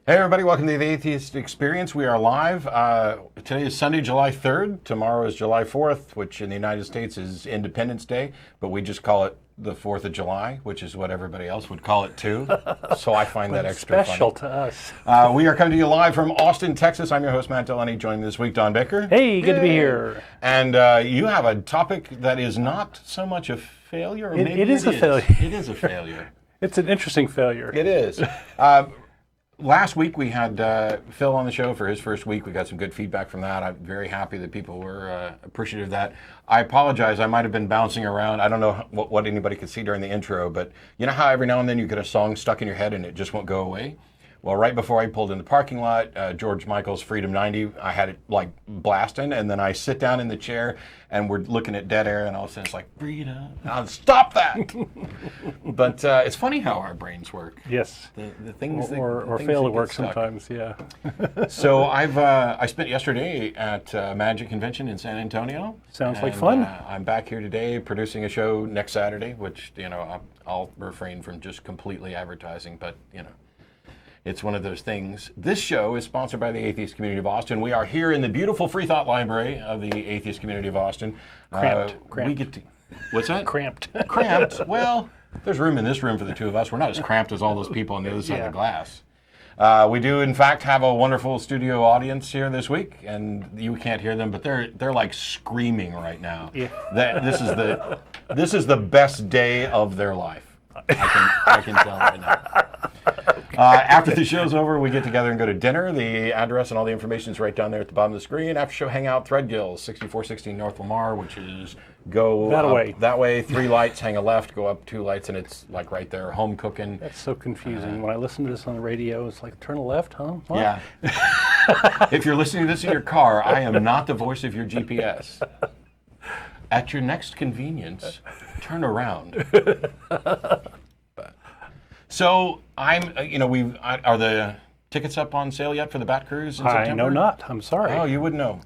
Hey everybody, welcome to the Atheist Experience. We are live. Today is Sunday, July 3rd. Tomorrow is July 4th, which in the United States is Independence Day, but we just call it the 4th of July, which is what everybody else would call it too. So I find that extra special funny. to us. We are coming to you live from Austin, Texas. I'm your host, Matt Dillahunty. Joining me this week, Don Baker. Hey, good to be here. And you have a topic that is not so much a failure, or maybe it is a failure. It is a failure. It's an interesting failure. It is. Last week we had Phil on the show for his first week. We got some good feedback from that. I'm very happy that people were appreciative of that. I apologize. I might have been bouncing around. I don't know what anybody could see during the intro, but you know how every now and then you get a song stuck in your head and it just won't go away? Well, right before I pulled in the parking lot, George Michael's Freedom 90, I had it like blasting, and then I sit down in the chair and we're looking at dead air, and all of a sudden it's like, Freedom. I'll stop that! But it's funny how our brains work. Yes. The things that or things fail that to work get stuck. sometimes, yeah. So I spent yesterday at Magic Convention in San Antonio. Sounds like fun. I'm back here today producing a show next Saturday, which, I'll refrain from just completely advertising, but, it's one of those things. This show is sponsored by the Atheist Community of Austin. We are here in the beautiful Free Thought Library of the Atheist Community of Austin. Cramped. We get to, what's that? Cramped. Cramped? Well, there's room in this room for the two of us. We're not as cramped as all those people on the other side of the glass. We do, in fact, have a wonderful studio audience here this week, and you can't hear them, but they're like screaming right now. Yeah. This is the best day of their life. I can tell right now. After the show's over, we get together and go to dinner. The address and all the information is right down there at the bottom of the screen. After show hangout, Threadgills, 6416 North Lamar, which is go that way, 3 lights, hang a left, go up 2 lights, and it's like right there, home cooking. That's so confusing. When I listen to this on the radio, it's like, turn left, huh? What? Yeah. If you're listening to this in your car, I am not the voice of your GPS. At your next convenience, turn around. So are the tickets up on sale yet for the Bat Cruise in September? I know not. I'm sorry. Oh, you wouldn't know.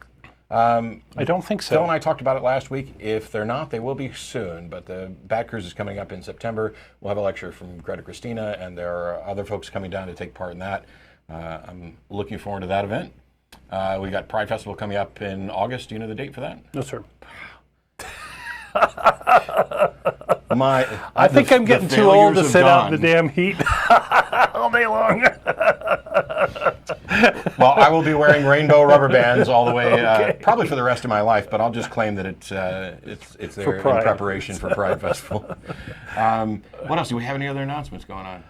I don't think so. Phil and I talked about it last week. If they're not, they will be soon. But the Bat Cruise is coming up in September. We'll have a lecture from Greta Christina, and there are other folks coming down to take part in that. I'm looking forward to that event. We got Pride Festival coming up in August. Do you know the date for that? No, sir. I think I'm getting too old to sit out in the damn heat all day long. Well, I will be wearing rainbow rubber bands all the way, probably for the rest of my life. But I'll just claim that it's there in preparation for Pride Festival. What else? Do we have any other announcements going on?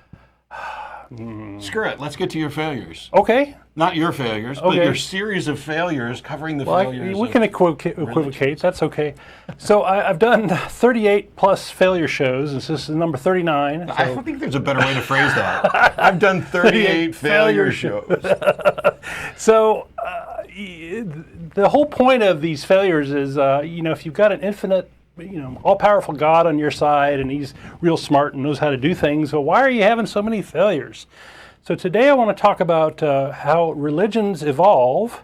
Screw it. Let's get to your failures. Okay. Not your failures, but your series of failures covering the failures. We can equivocate. That's okay. So I've done 38 plus failure shows. This is number 39. So. I don't think there's a better way to phrase that. I've done 38 failure shows. So the whole point of these failures is, if you've got an infinite, all-powerful God on your side, and he's real smart and knows how to do things, so why are you having so many failures? So today I want to talk about how religions evolve,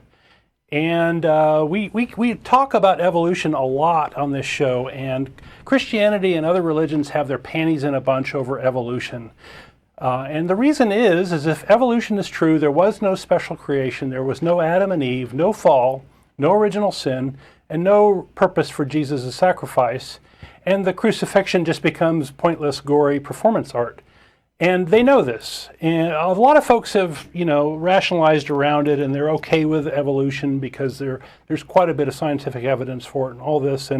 and we talk about evolution a lot on this show, and Christianity and other religions have their panties in a bunch over evolution. And the reason is if evolution is true, there was no special creation, there was no Adam and Eve, no fall, no original sin, and no purpose for Jesus' sacrifice, and the crucifixion just becomes pointless, gory performance art. And they know this. And a lot of folks have, rationalized around it, and they're okay with evolution because there's quite a bit of scientific evidence for it and all this.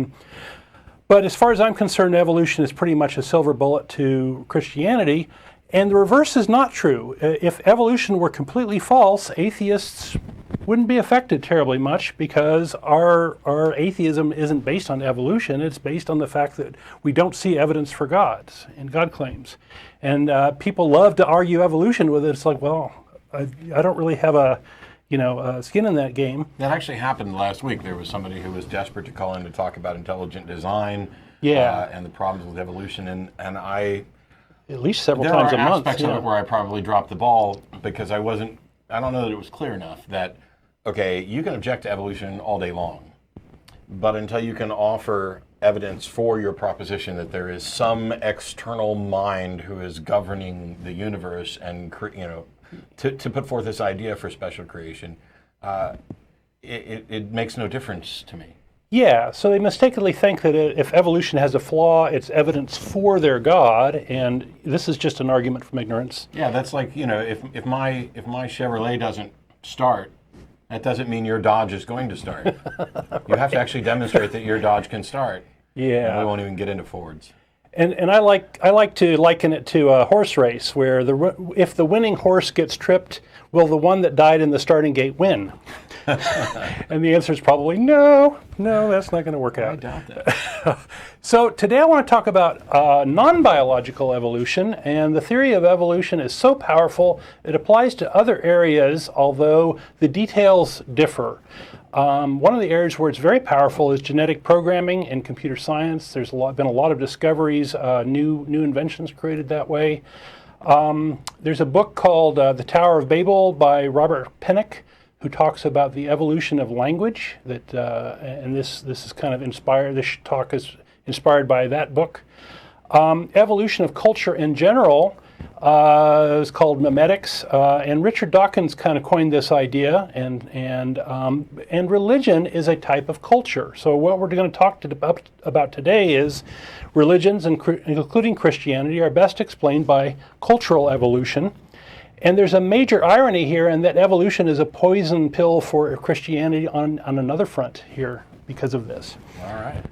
But as far as I'm concerned, evolution is pretty much a silver bullet to Christianity. And the reverse is not true. If evolution were completely false, atheists wouldn't be affected terribly much because our atheism isn't based on evolution. It's based on the fact that we don't see evidence for God and God claims. And people love to argue evolution with it. It's like, well, I don't really have a skin in that game. That actually happened last week. There was somebody who was desperate to call in to talk about intelligent design and the problems with evolution. And I... At least several times a month. There are aspects of it where I probably dropped the ball because I don't know that it was clear enough that, okay, you can object to evolution all day long, but until you can offer evidence for your proposition that there is some external mind who is governing the universe and to put forth this idea for special creation, it makes no difference to me. Yeah, so they mistakenly think that if evolution has a flaw, it's evidence for their God, and this is just an argument from ignorance. Yeah, that's like, if my Chevrolet doesn't start, that doesn't mean your Dodge is going to start. You have to actually demonstrate that your Dodge can start. Yeah. And we won't even get into Fords. And I like to liken it to a horse race where if the winning horse gets tripped, will the one that died in the starting gate win? And the answer is probably no, that's not going to work out. I doubt that. So today I want to talk about non-biological evolution, and the theory of evolution is so powerful it applies to other areas, although the details differ. One of the areas where it's very powerful is genetic programming and computer science. There's been a lot of discoveries, new inventions created that way. There's a book called The Tower of Babel by Robert Pennock, who talks about the evolution of language. And this is kind of inspired. This talk is inspired by that book. Evolution of culture in general is called memetics, and Richard Dawkins kind of coined this idea. And religion is a type of culture. So what we're going to talk about today is religions, including Christianity, are best explained by cultural evolution. And there's a major irony here in that evolution is a poison pill for Christianity on another front here because of this. All right.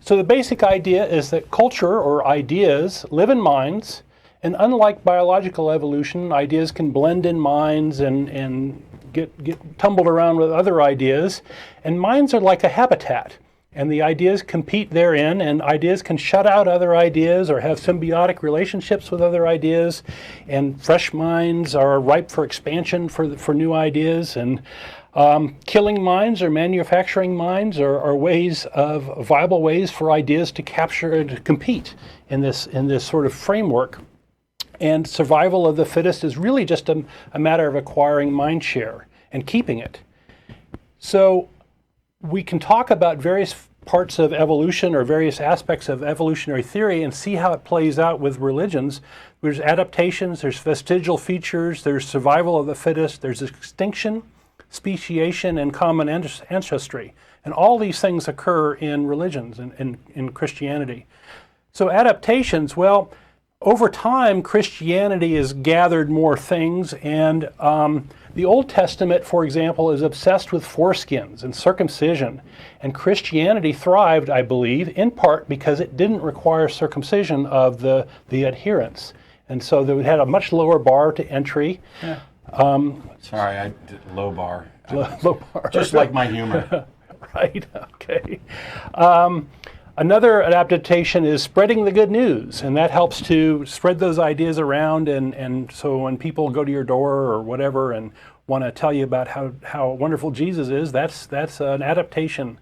So the basic idea is that culture or ideas live in minds, and unlike biological evolution, ideas can blend in minds and get tumbled around with other ideas. And minds are like a habitat, and the ideas compete therein, and ideas can shut out other ideas or have symbiotic relationships with other ideas, and fresh minds are ripe for expansion for new ideas. And killing minds or manufacturing minds are viable ways for ideas to capture and to compete in this sort of framework. And survival of the fittest is really just a matter of acquiring mind share and keeping it. So we can talk about various parts of evolution or various aspects of evolutionary theory and see how it plays out with religions. There's adaptations, there's vestigial features, there's survival of the fittest, there's extinction, speciation, and common ancestry. And all these things occur in religions and in Christianity. So adaptations, well, over time, Christianity has gathered more things, and the Old Testament, for example, is obsessed with foreskins and circumcision. And Christianity thrived, I believe, in part because it didn't require circumcision of the adherents. And so they had a much lower bar to entry. Yeah. Sorry, I did low bar. Low bar. Just like my humor. Right, okay. Another adaptation is spreading the good news, and that helps to spread those ideas around, and so when people go to your door or whatever and want to tell you about how wonderful Jesus is, that's an adaptation.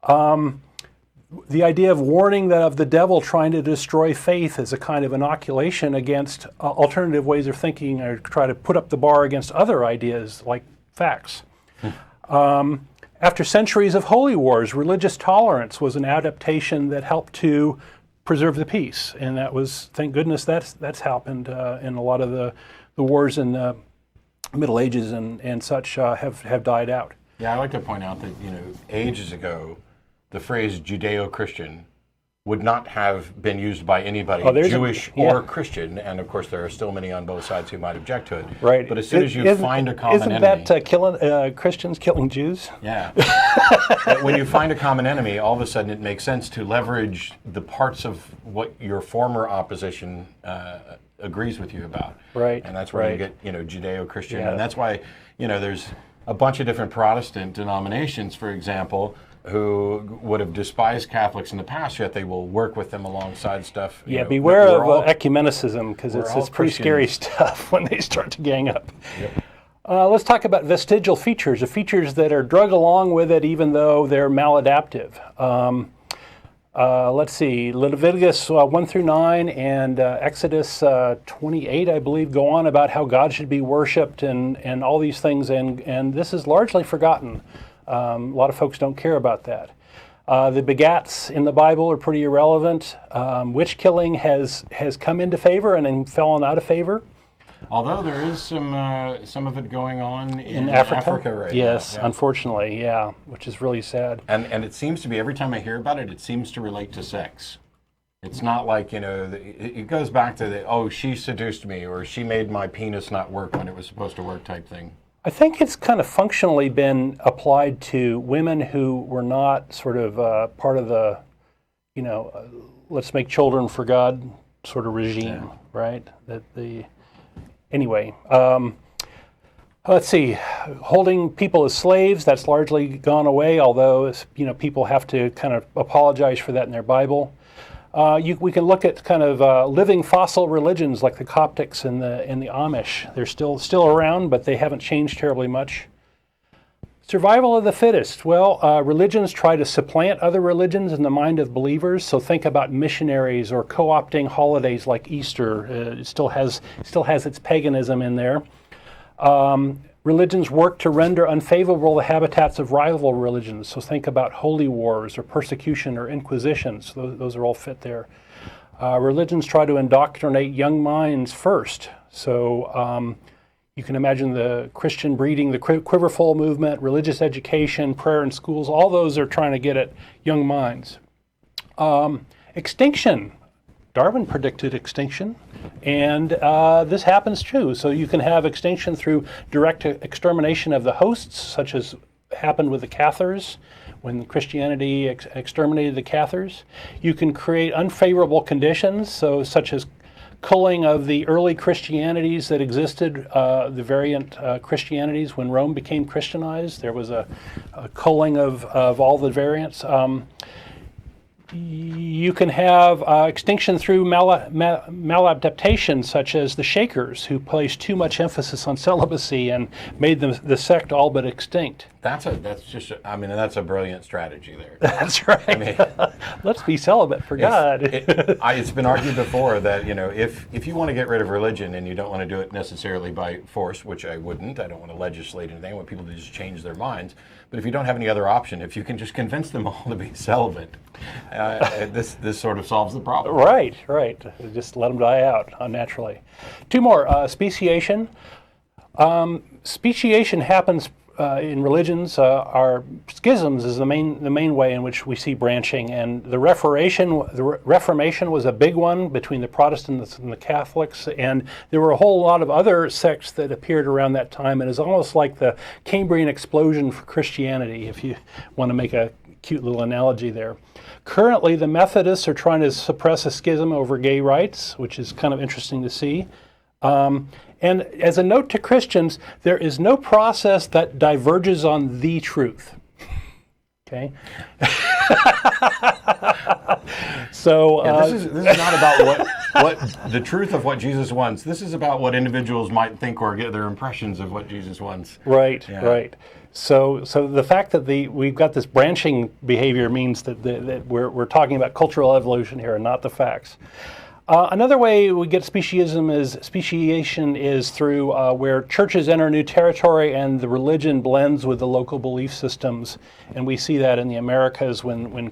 The idea of warning of the devil trying to destroy faith is a kind of inoculation against alternative ways of thinking, or try to put up the bar against other ideas like facts. After centuries of holy wars, religious tolerance was an adaptation that helped to preserve the peace, and that was, thank goodness, that's happened in a lot of the wars in the Middle Ages and such have died out. Yeah, I like to point out that ages ago, the phrase Judeo-Christian would not have been used by anybody, Jewish or Christian, and of course there are still many on both sides who might object to it. Right. But as soon as you find a common enemy... Isn't that Christians killing Jews? Yeah. When you find a common enemy, all of a sudden it makes sense to leverage the parts of what your former opposition agrees with you about. Right. And that's where you get, Judeo-Christian. Yeah. And that's why, there's a bunch of different Protestant denominations, for example, who would have despised Catholics in the past, yet they will work with them alongside stuff. Yeah, beware of ecumenicism, because it's pretty scary stuff when they start to gang up. Yep. Let's talk about vestigial features, the features that are drug along with it even though they're maladaptive. Let's see, Leviticus 1 through 9 and Exodus 28, I believe, go on about how God should be worshipped and all these things, and this is largely forgotten. A lot of folks don't care about that. The begats in the Bible are pretty irrelevant. Witch killing has come into favor and then fallen out of favor. Although there is some of it going on in Africa right yes, now. Yeah. Unfortunately, yeah, which is really sad. And it seems to be, every time I hear about it, it seems to relate to sex. It's not like, it goes back to she seduced me, or she made my penis not work when it was supposed to work type thing. I think it's kind of functionally been applied to women who were not sort of part of the, let's make children for God sort of regime, right? Anyway, let's see. Holding people as slaves, that's largely gone away, although people have to kind of apologize for that in their Bible. We can look at kind of living fossil religions like the Coptics and the Amish. They're still around, but they haven't changed terribly much. Survival of the fittest. Well, religions try to supplant other religions in the mind of believers. So think about missionaries or co-opting holidays like Easter. It still has its paganism in there. Religions work to render unfavorable the habitats of rival religions. So think about holy wars or persecution or inquisitions. Those are all fit there. Religions try to indoctrinate young minds first. So you can imagine the Christian breeding, the quiverful movement, religious education, prayer in schools. All those are trying to get at young minds. Extinction. Darwin predicted extinction, and this happens too. So you can have extinction through direct extermination of the hosts, such as happened with the Cathars when Christianity exterminated the Cathars. You can create unfavorable conditions, such as culling of the early Christianities that existed, the variant Christianities when Rome became Christianized. There was a culling of all the variants. You can have extinction through maladaptation, such as the Shakers, who placed too much emphasis on celibacy and made the sect all but extinct. That's a brilliant strategy there. That's right. Let's be celibate for God. It's been argued before that if you want to get rid of religion and you don't want to do it necessarily by force, which I wouldn't. I don't want to legislate anything. I want people to just change their minds. But if you don't have any other option, if you can just convince them all to be celibate, this sort of solves the problem. Right. Just let them die out unnaturally. Two more. Speciation. Speciation happens in religions. Our schisms is the main way in which we see branching, and the Reformation was a big one between the Protestants and the Catholics, and there were a whole lot of other sects that appeared around that time, and it's almost like the Cambrian explosion for Christianity, if you want to make a cute little analogy there. Currently, the Methodists are trying to suppress a schism over gay rights, which is kind of interesting to see. And as a note to Christians, there is no process that diverges on the truth. Okay? So this is not about what the truth of what Jesus wants. This is about what individuals might think or get their impressions of what Jesus wants. Right. So the fact that we've got this branching behavior means that we're talking about cultural evolution here and not the facts. Another way we get speciation is through where churches enter new territory and the religion blends with the local belief systems, and we see that in the Americas when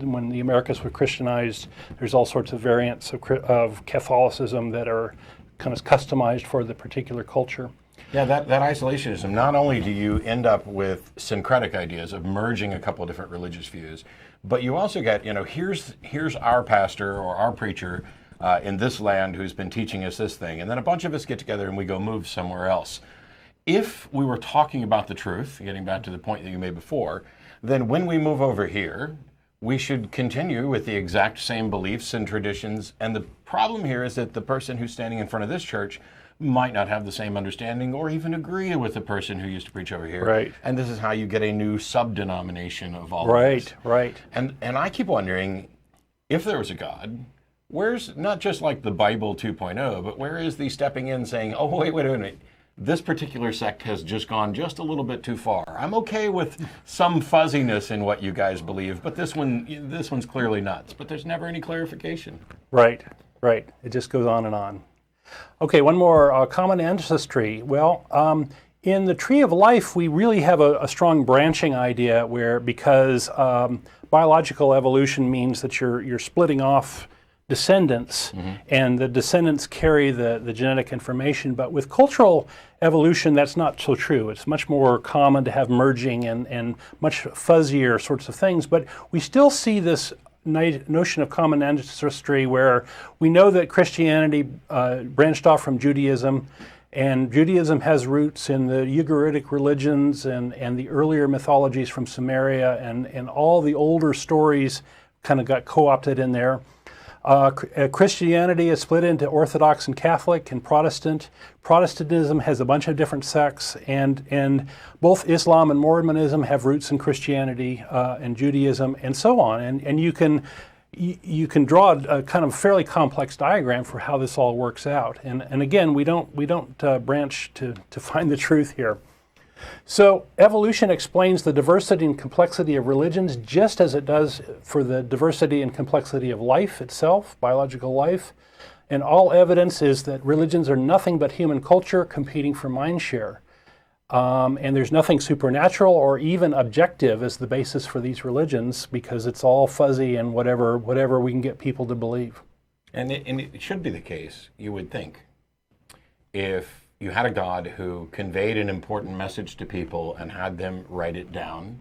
the Americas were Christianized. There's all sorts of variants of Catholicism that are kind of customized for the particular culture. Yeah, that isolationism. Not only do you end up with syncretic ideas of merging a couple of different religious views, but you also get here's our pastor or our preacher. In this land who's been teaching us this thing. And then a bunch of us get together and we go move somewhere else. If we were talking about the truth, getting back to the point that you made before, then when we move over here, we should continue with the exact same beliefs and traditions. And the problem here is that the person who's standing in front of this church might not have the same understanding or even agree with the person who used to preach over here. Right. And this is how you get a new sub-denomination of all of this. Right. And I keep wondering, if there was a God, where's not just like the Bible 2.0, but where is the stepping in saying, oh, wait a minute, this particular sect has just gone just a little bit too far. I'm okay with some fuzziness in what you guys believe, but this one's clearly nuts. But there's never any clarification. Right. It just goes on and on. Okay, one more, common ancestry. Well, in the tree of life, we really have a strong branching idea because biological evolution means that you're splitting off descendants, and the descendants carry the genetic information. But with cultural evolution, that's not so true. It's much more common to have merging and much fuzzier sorts of things. But we still see this notion of common ancestry, where we know that Christianity branched off from Judaism, and Judaism has roots in the Ugaritic religions and the earlier mythologies from Samaria, and all the older stories kind of got co-opted in there. Christianity is split into Orthodox and Catholic and Protestant. Protestantism has a bunch of different sects, and both Islam and Mormonism have roots in Christianity and Judaism, and so on. And you can draw a kind of fairly complex diagram for how this all works out. And again, we don't branch to find the truth here. So evolution explains the diversity and complexity of religions just as it does for the diversity and complexity of life itself, biological life. And all evidence is that religions are nothing but human culture competing for mind share. And there's nothing supernatural or even objective as the basis for these religions, because it's all fuzzy and whatever we can get people to believe. And it should be the case, you would think, if you had a God who conveyed an important message to people and had them write it down,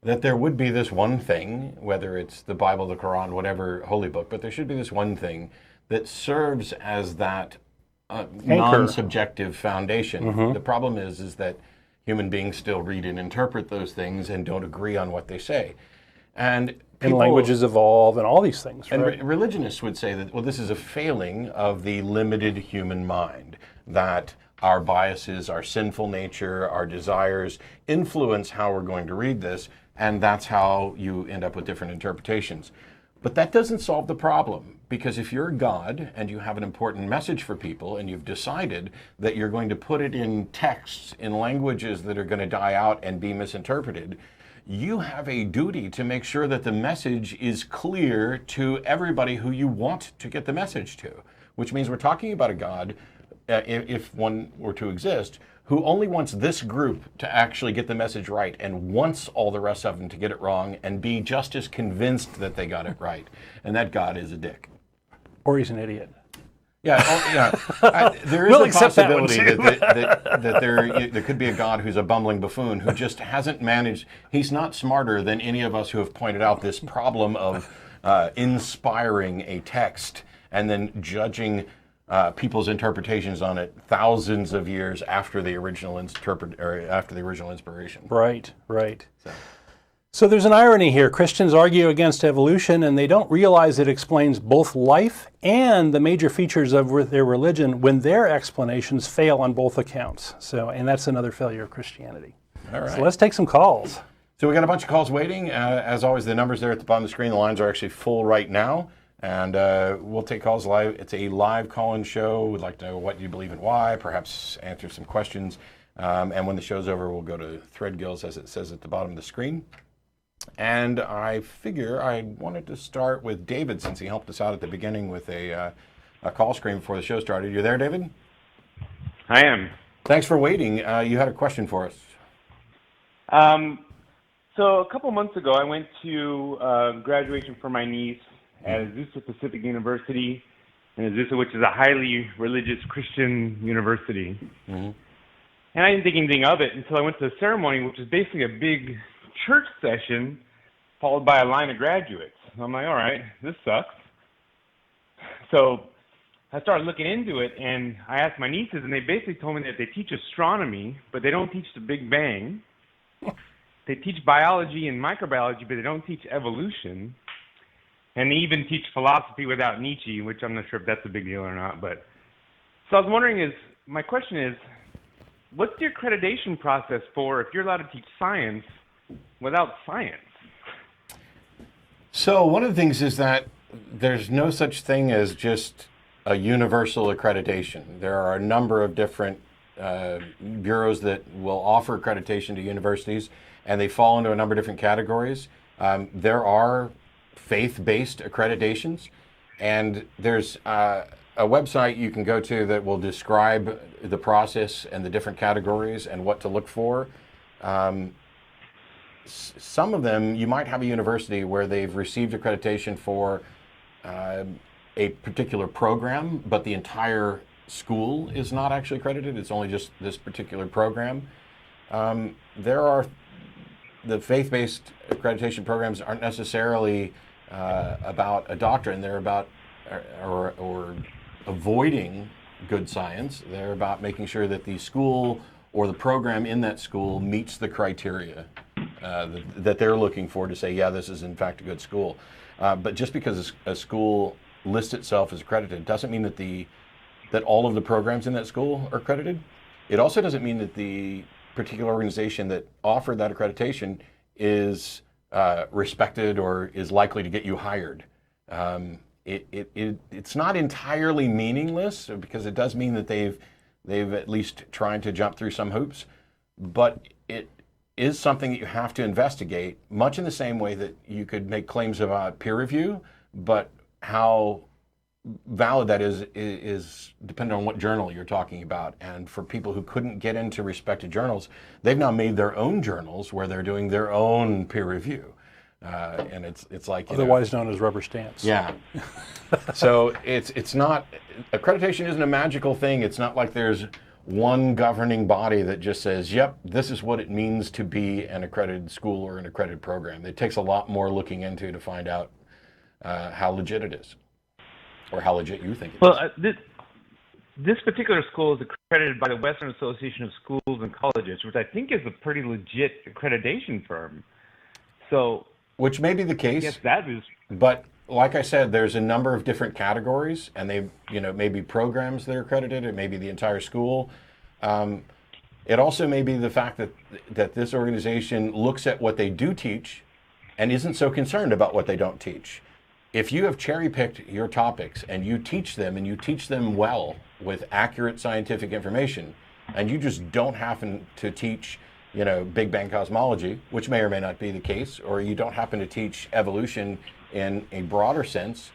that there would be this one thing, whether it's the Bible, the Quran, whatever holy book, but there should be this one thing that serves as that non-subjective foundation. The problem is that human beings still read and interpret those things and don't agree on what they say. And languages evolve and all these things. And right? Religionists would say that, well, this is a failing of the limited human mind, that our biases, our sinful nature, our desires influence how we're going to read this, and that's how you end up with different interpretations. But that doesn't solve the problem, because if you're God and you have an important message for people and you've decided that you're going to put it in texts, in languages that are going to die out and be misinterpreted, you have a duty to make sure that the message is clear to everybody who you want to get the message to, which means we're talking about a God, if one were to exist, who only wants this group to actually get the message right and wants all the rest of them to get it wrong and be just as convinced that they got it right. And that God is a dick. Or he's an idiot. Yeah, there is We'll a accept that one possibility too. that there could be a God who's a bumbling buffoon who just hasn't managed. He's not smarter than any of us who have pointed out this problem of inspiring a text and then judging people's interpretations on it thousands of years after the original inspiration. Right. So there's an irony here. Christians argue against evolution, and they don't realize it explains both life and the major features of their religion when their explanations fail on both accounts. And that's another failure of Christianity. All right. So let's take some calls. So we got a bunch of calls waiting. As always, the numbers there at the bottom of the screen. The lines are actually full right now. And we'll take calls live. It's a live call-in show. We'd like to know what you believe and why, perhaps answer some questions. And when the show's over, we'll go to Threadgills, as it says at the bottom of the screen. And I figure I wanted to start with David, since he helped us out at the beginning with a call screen before the show started. You there, David? I am. Thanks for waiting. You had a question for us. So a couple months ago, I went to graduation for my niece at Azusa Pacific University in Azusa, which is a highly religious Christian university. And I didn't think anything of it until I went to the ceremony, which is basically a big church session followed by a line of graduates. I'm like, all right, this sucks. So I started looking into it, and I asked my nieces, and they basically told me that they teach astronomy, but they don't teach the Big Bang. They teach biology and microbiology, but they don't teach evolution. And they even teach philosophy without Nietzsche, which I'm not sure if that's a big deal or not. But so I was wondering, my question is, what's the accreditation process for if you're allowed to teach science without science? So one of the things is that there's no such thing as just a universal accreditation. There are a number of different bureaus that will offer accreditation to universities, and they fall into a number of different categories. There are faith-based accreditations, and there's a website you can go to that will describe the process and the different categories and what to look for. some of them, you might have a university where they've received accreditation for a particular program, but the entire school is not actually accredited. It's only just this particular program. There are the faith-based accreditation programs aren't necessarily about a doctrine. They're about or avoiding good science. They're about making sure that the school or the program in that school meets the criteria that they're looking for to say, yeah, this is in fact a good school. But just because a school lists itself as accredited doesn't mean that all of the programs in that school are accredited. It also doesn't mean that the particular organization that offered that accreditation is respected or is likely to get you hired. It's not entirely meaningless, because it does mean that they've at least tried to jump through some hoops, but it is something that you have to investigate, much in the same way that you could make claims about peer review, but how valid that is dependent on what journal you're talking about. And for people who couldn't get into respected journals, they've now made their own journals where they're doing their own peer review. And it's like otherwise known as rubber stamps. Yeah. So it's not, accreditation isn't a magical thing. It's not like there's one governing body that just says, yep, this is what it means to be an accredited school or an accredited program. It takes a lot more looking into to find out how legit it is, or how legit you think it is. Well, this particular school is accredited by the Western Association of Schools and Colleges, which I think is a pretty legit accreditation firm. So, which may be the case. Yes, that is. But like I said, there's a number of different categories, and they, maybe programs that are accredited. It may be the entire school. It also may be the fact that this organization looks at what they do teach and isn't so concerned about what they don't teach. If you have cherry-picked your topics and you teach them well with accurate scientific information, and you just don't happen to teach, Big Bang cosmology, which may or may not be the case, or you don't happen to teach evolution in a broader sense,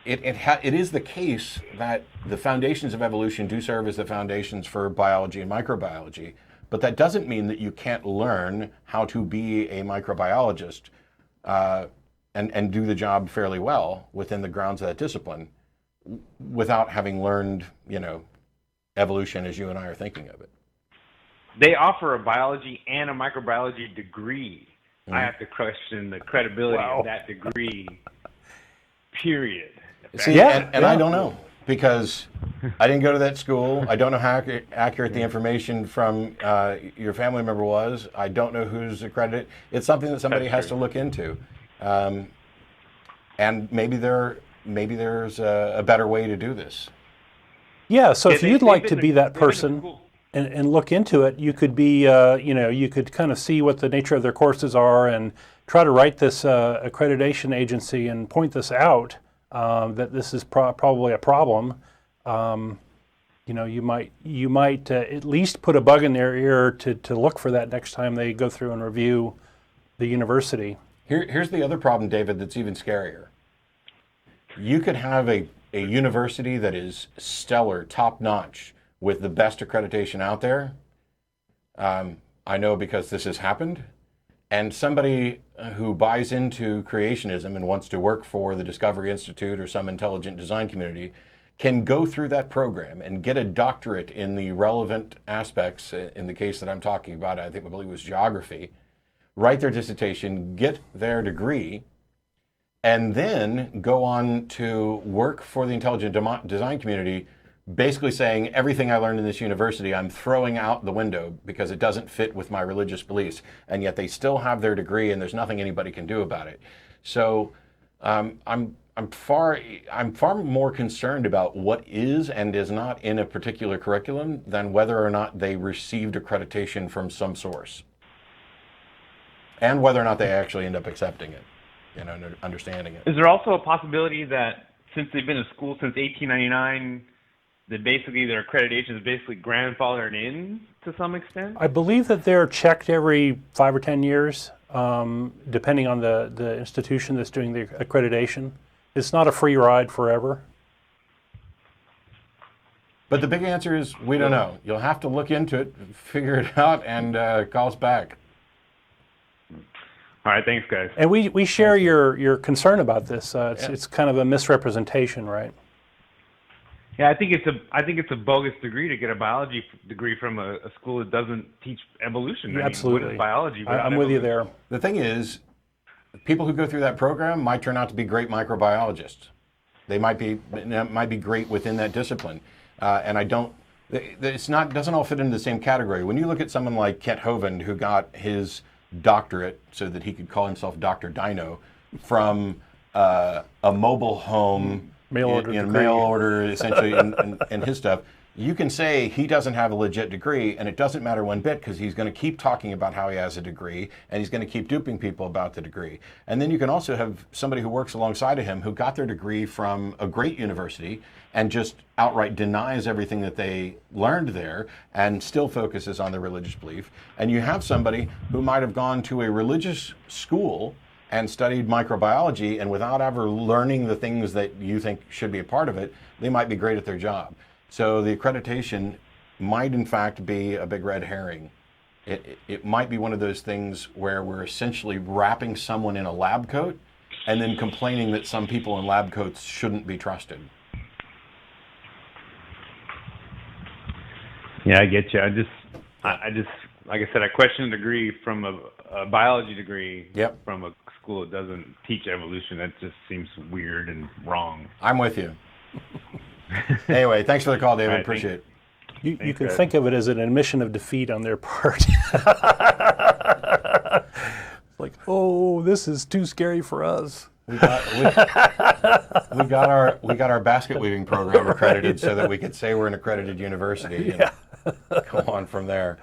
it is the case that the foundations of evolution do serve as the foundations for biology and microbiology, but that doesn't mean that you can't learn how to be a microbiologist and do the job fairly well within the grounds of that discipline without having learned, evolution as you and I are thinking of it. They offer a biology and a microbiology degree. Mm-hmm. I have to question the credibility of that degree, period. See, and I don't know, because I didn't go to that school. I don't know how accurate the information from your family member was. I don't know who's accredited. It's something that somebody has to look into. And maybe there's a better way to do this. Yeah, so if you'd like to be that person and look into it, you could be, you could kind of see what the nature of their courses are and try to write this accreditation agency and point this out, that this is probably a problem. You might at least put a bug in their ear to look for that next time they go through and review the university. Here's the other problem, David, that's even scarier. You could have a university that is stellar, top-notch, with the best accreditation out there. I know because this has happened. And somebody who buys into creationism and wants to work for the Discovery Institute or some intelligent design community can go through that program and get a doctorate in the relevant aspects. In the case that I'm talking about, I believe it was geography, write their dissertation, get their degree, and then go on to work for the intelligent design community, basically saying everything I learned in this university I'm throwing out the window because it doesn't fit with my religious beliefs, and yet they still have their degree and there's nothing anybody can do about it. So I'm far more concerned about what is and is not in a particular curriculum than whether or not they received accreditation from some source, and whether or not they actually end up accepting it, and understanding it. Is there also a possibility that since they've been in school since 1899, that basically their accreditation is basically grandfathered in to some extent? I believe that they're checked every 5 or 10 years, depending on the institution that's doing the accreditation. It's not a free ride forever. But the big answer is we don't know. You'll have to look into it, figure it out, and call us back. All right, thanks, guys. And we share your concern about this. It's kind of a misrepresentation, right? Yeah, I think it's a bogus degree to get a biology degree from a school that doesn't teach evolution. I mean, Absolutely. what is biology? I'm with you there. The thing is, people who go through that program might turn out to be great microbiologists. They might be great within that discipline, and I don't. Doesn't all fit into the same category. When you look at someone like Kent Hovind, who got his doctorate so that he could call himself Dr. Dino from a mobile home. Mail order mail order, essentially, and his stuff. You can say he doesn't have a legit degree, and it doesn't matter one bit because he's going to keep talking about how he has a degree, and he's going to keep duping people about the degree. And then you can also have somebody who works alongside of him who got their degree from a great university and just outright denies everything that they learned there and still focuses on their religious belief. And you have somebody who might have gone to a religious school and studied microbiology, and without ever learning the things that you think should be a part of it, they might be great at their job. So the accreditation might in fact be a big red herring. It might be one of those things where we're essentially wrapping someone in a lab coat and then complaining that some people in lab coats shouldn't be trusted. Yeah, I get you. I just, like I said, I question a degree from a biology degree from a school that doesn't teach evolution. That just seems weird and wrong. I'm with you. Anyway, thanks for the call, David. All right, Appreciate it. You can think of it as an admission of defeat on their part. Like, oh, this is too scary for us. We got our basket weaving program accredited so that we could say we're an accredited university and go on from there.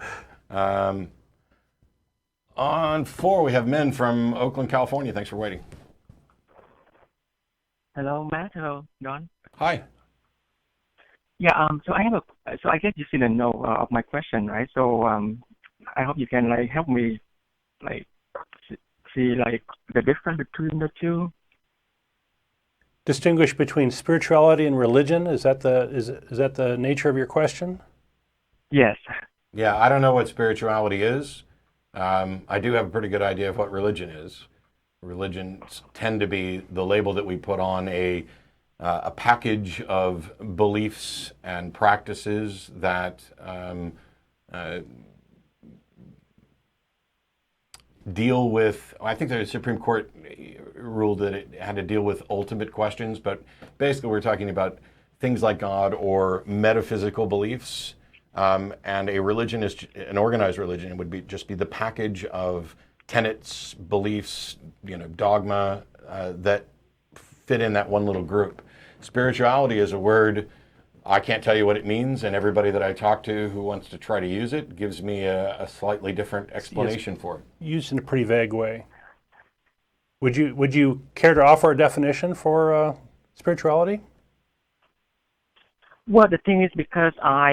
On 4, we have Minh from Oakland, California. Thanks for waiting. Hello, Matt. Hello, Don. Hi. Yeah. So I guess you didn't know of my question, right? So I hope you can help me see the difference between the two. Distinguish between spirituality and religion. Is that the nature of your question? Yes. Yeah, I don't know what spirituality is. I do have a pretty good idea of what religion is. Religions tend to be the label that we put on a package of beliefs and practices that deal with, I think the Supreme Court ruled that it had to deal with ultimate questions, but basically we're talking about things like God or metaphysical beliefs. And a religion is an organized religion. It would just be the package of tenets, beliefs, dogma that fit in that one little group. Spirituality is a word, I can't tell you what it means, and everybody that I talk to who wants to try to use it gives me a slightly different explanation for it. Used in a pretty vague way. Would you care to offer a definition for spirituality? Well, the thing is because I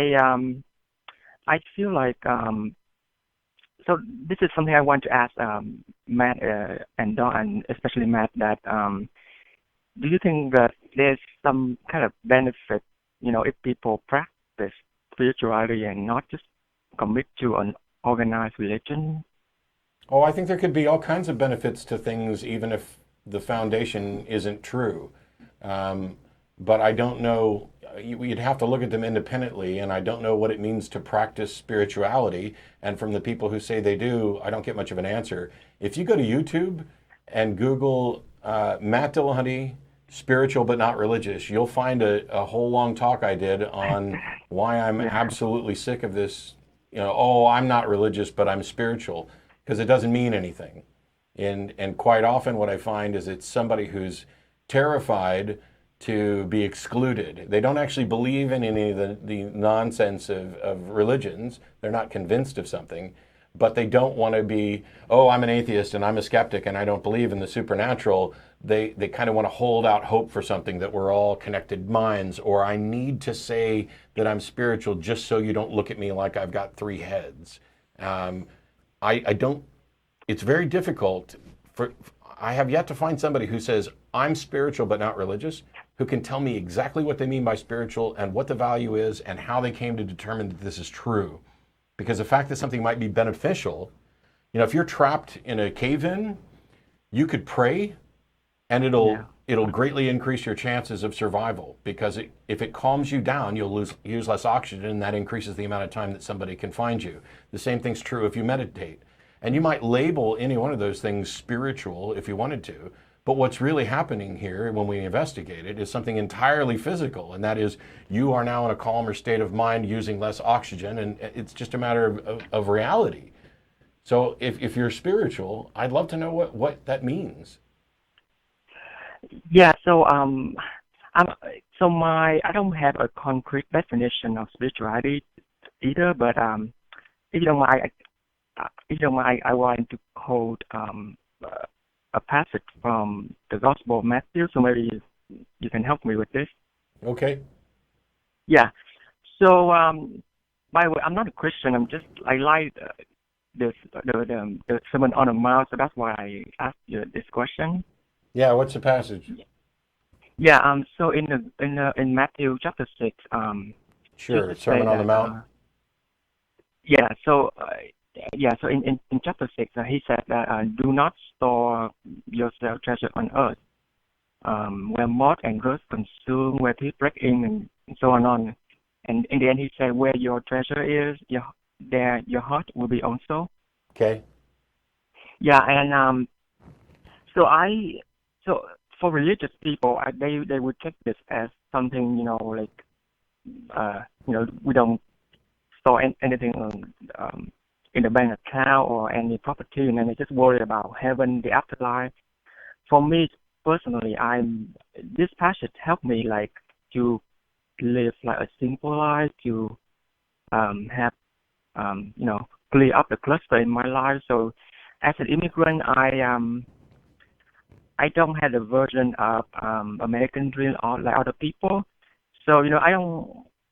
feel like so this is something I want to ask Matt and Don, and especially Matt, that do you think that there's some kind of benefit, if people practice spirituality and not just commit to an organized religion? Oh, I think there could be all kinds of benefits to things, even if the foundation isn't true. But I don't know, you'd have to look at them independently, and I don't know what it means to practice spirituality. And from the people who say they do, I don't get much of an answer. If you go to YouTube and Google Matt Dillahunty, spiritual but not religious, you'll find a whole long talk I did on why I'm absolutely sick of this, I'm not religious, but I'm spiritual, because it doesn't mean anything. And quite often what I find is it's somebody who's terrified to be excluded. They don't actually believe in any of the nonsense of religions. They're not convinced of something, but they don't want to be, I'm an atheist and I'm a skeptic and I don't believe in the supernatural. They kind of want to hold out hope for something, that we're all connected minds, or I need to say that I'm spiritual just so you don't look at me like I've got 3 heads. It's very difficult I have yet to find somebody who says, I'm spiritual but not religious, who can tell me exactly what they mean by spiritual and what the value is and how they came to determine that this is true. Because the fact that something might be beneficial, if you're trapped in a cave-in you could pray, and it'll greatly increase your chances of survival, because if it calms you down, you'll use less oxygen, and that increases the amount of time that somebody can find you. The same thing's true if you meditate. And you might label any one of those things spiritual if you wanted to, but what's really happening here when we investigate it is something entirely physical, and that is you are now in a calmer state of mind using less oxygen, and it's just a matter of reality. So if you're spiritual, I'd love to know what that means. Yeah, so I don't have a concrete definition of spirituality either, but if you don't mind, I want to quote a passage from the Gospel of Matthew, so maybe you can help me with this. Okay. Yeah. So, by the way, I'm not a Christian. I like the Sermon on the Mount, so that's why I asked you this question. Yeah. What's the passage? Yeah. So in Matthew chapter 6, Sure. Sermon on the Mount. Yeah. So. So in chapter 6, he said that do not store yourself treasure on earth, where moth and rust consume, where thieves break in, and so on. And in the end, he said, where your treasure is, your heart will be also. Okay. Yeah, and so for religious people, they would take this as something, we don't store anything in the bank account or any property, and then they just worry about heaven, the afterlife. For me personally, this passage helped me to live a simple life, to have clear up the cluster in my life. So as an immigrant, I don't have the version of American dream like other people. So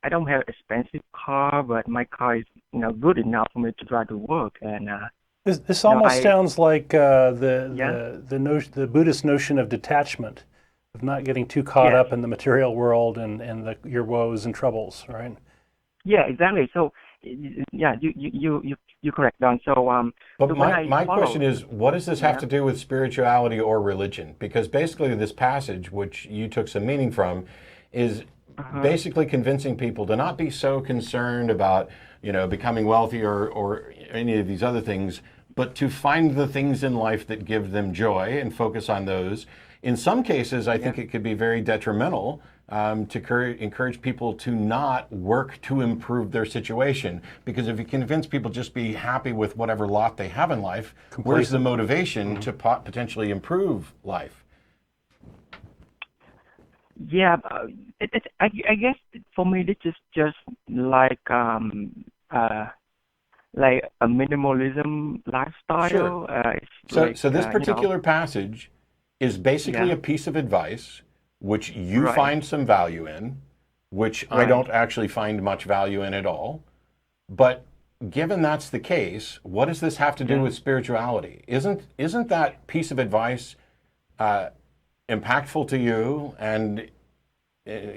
I don't have an expensive car, but my car is good enough for me to drive to work. And this almost sounds like the Buddhist notion of detachment, of not getting too caught up in the material world and your woes and troubles, right? Yeah, exactly. So yeah, you're correct, Don. So but my question is, what does this have to do with spirituality or religion? Because basically, this passage, which you took some meaning from, is basically convincing people to not be so concerned about, becoming wealthy or any of these other things, but to find the things in life that give them joy and focus on those. In some cases, I think it could be very detrimental to encourage people to not work to improve their situation. Because if you convince people just be happy with whatever lot they have in life, where's the motivation to potentially improve life? Yeah, I guess for me this is just like a minimalism lifestyle. Sure. So this particular passage is basically a piece of advice which you find some value in, which I don't actually find much value in at all. But given that's the case, what does this have to do with spirituality? Isn't that piece of advice impactful to you, and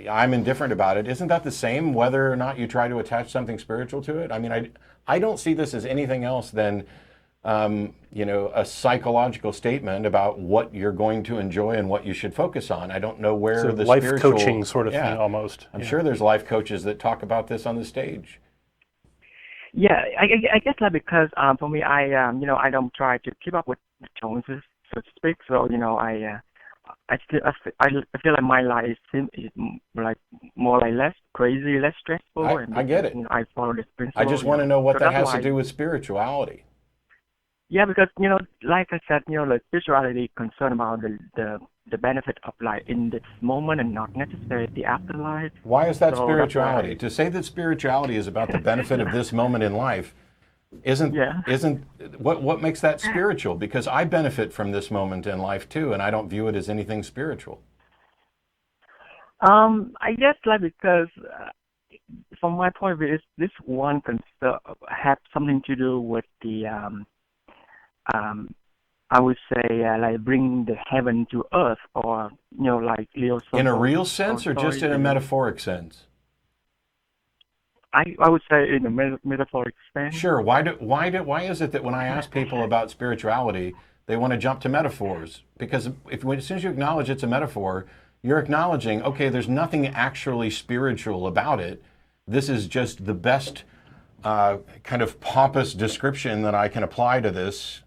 I'm indifferent about it? Isn't that the same whether or not you try to attach something spiritual to it? I mean, I don't see this as anything else than a psychological statement about what you're going to enjoy and what you should focus on. I don't know where the life spiritual coaching sort of thing almost. I'm sure there's life coaches that talk about this on the stage. Yeah, I guess because for me, I don't try to keep up with the Joneses, so to speak. So I feel like my life is like more like less crazy, less stressful. I get it. I follow this principle. I just want to know what that has to do with spirituality. Yeah, because like I said, the spirituality concerned about the benefit of life in this moment and not necessarily the afterlife. Why is that spirituality? To say that spirituality is about the benefit of this moment in life isn't what makes that spiritual? Because I benefit from this moment in life too, and I don't view it as anything spiritual. I guess because from my point of view, this one can have something to do with the I would say like bring the heaven to earth, or like Leo. In a real sense, or just in a metaphoric sense? I would say in a metaphoric sense. Sure. Why is it that when I ask people about spirituality, They want to jump to metaphors because as soon as you acknowledge it's a metaphor, you're acknowledging, okay, there's nothing actually spiritual about it. This is just the best kind of pompous description that I can apply to this.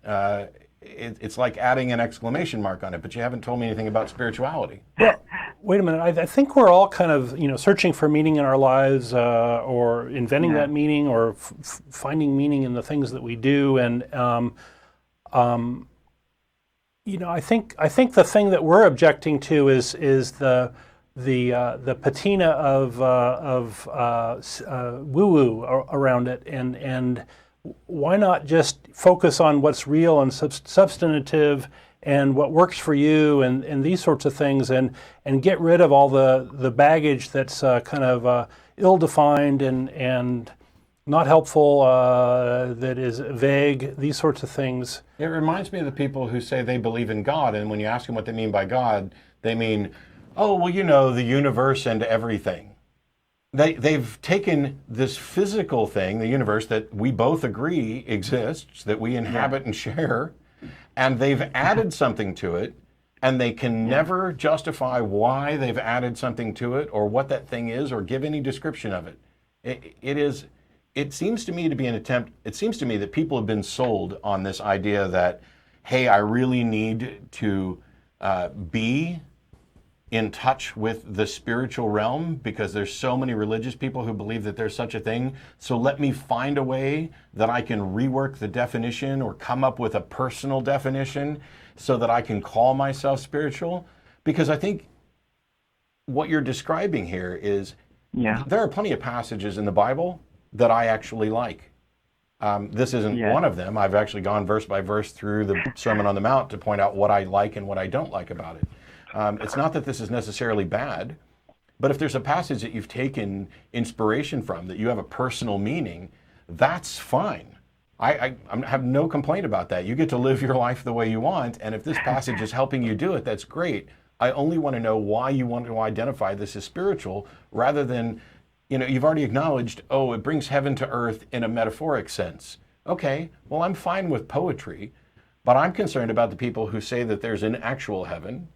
It's like adding an exclamation mark on it, but you haven't told me anything about spirituality. Well, wait a minute. I think we're all kind of, searching for meaning in our lives, or inventing that meaning, or finding meaning in the things that we do. And I think the thing that we're objecting to is the patina of woo-woo around it, and why not just focus on what's real and substantive and what works for you and these sorts of things, and get rid of all the baggage that's kind of ill-defined and not helpful, that is vague, these sorts of things. It reminds me of the people who say they believe in God, and when you ask them what they mean by God, they mean, oh, well, the universe and everything. They've taken this physical thing, the universe that we both agree exists, that we inhabit and share, and they've added something to it, and they can never justify why they've added something to it or what that thing is or give any description of it. It seems to me to be an attempt, it seems to me that people have been sold on this idea that, hey, I really need to be in touch with the spiritual realm because there's so many religious people who believe that there's such a thing. So let me find a way that I can rework the definition or come up with a personal definition so that I can call myself spiritual. Because I think what you're describing here is there are plenty of passages in the Bible that I actually like. This isn't one of them. I've actually gone verse by verse through the Sermon on the Mount to point out what I like and what I don't like about it. It's not that this is necessarily bad, but if there's a passage that you've taken inspiration from, that you have a personal meaning, that's fine. I have no complaint about that. You get to live your life the way you want, and if this passage is helping you do it, that's great. I only want to know why you want to identify this as spiritual, rather than, you've already acknowledged, oh, it brings heaven to earth in a metaphoric sense. Okay, well, I'm fine with poetry, but I'm concerned about the people who say that there's an actual heaven.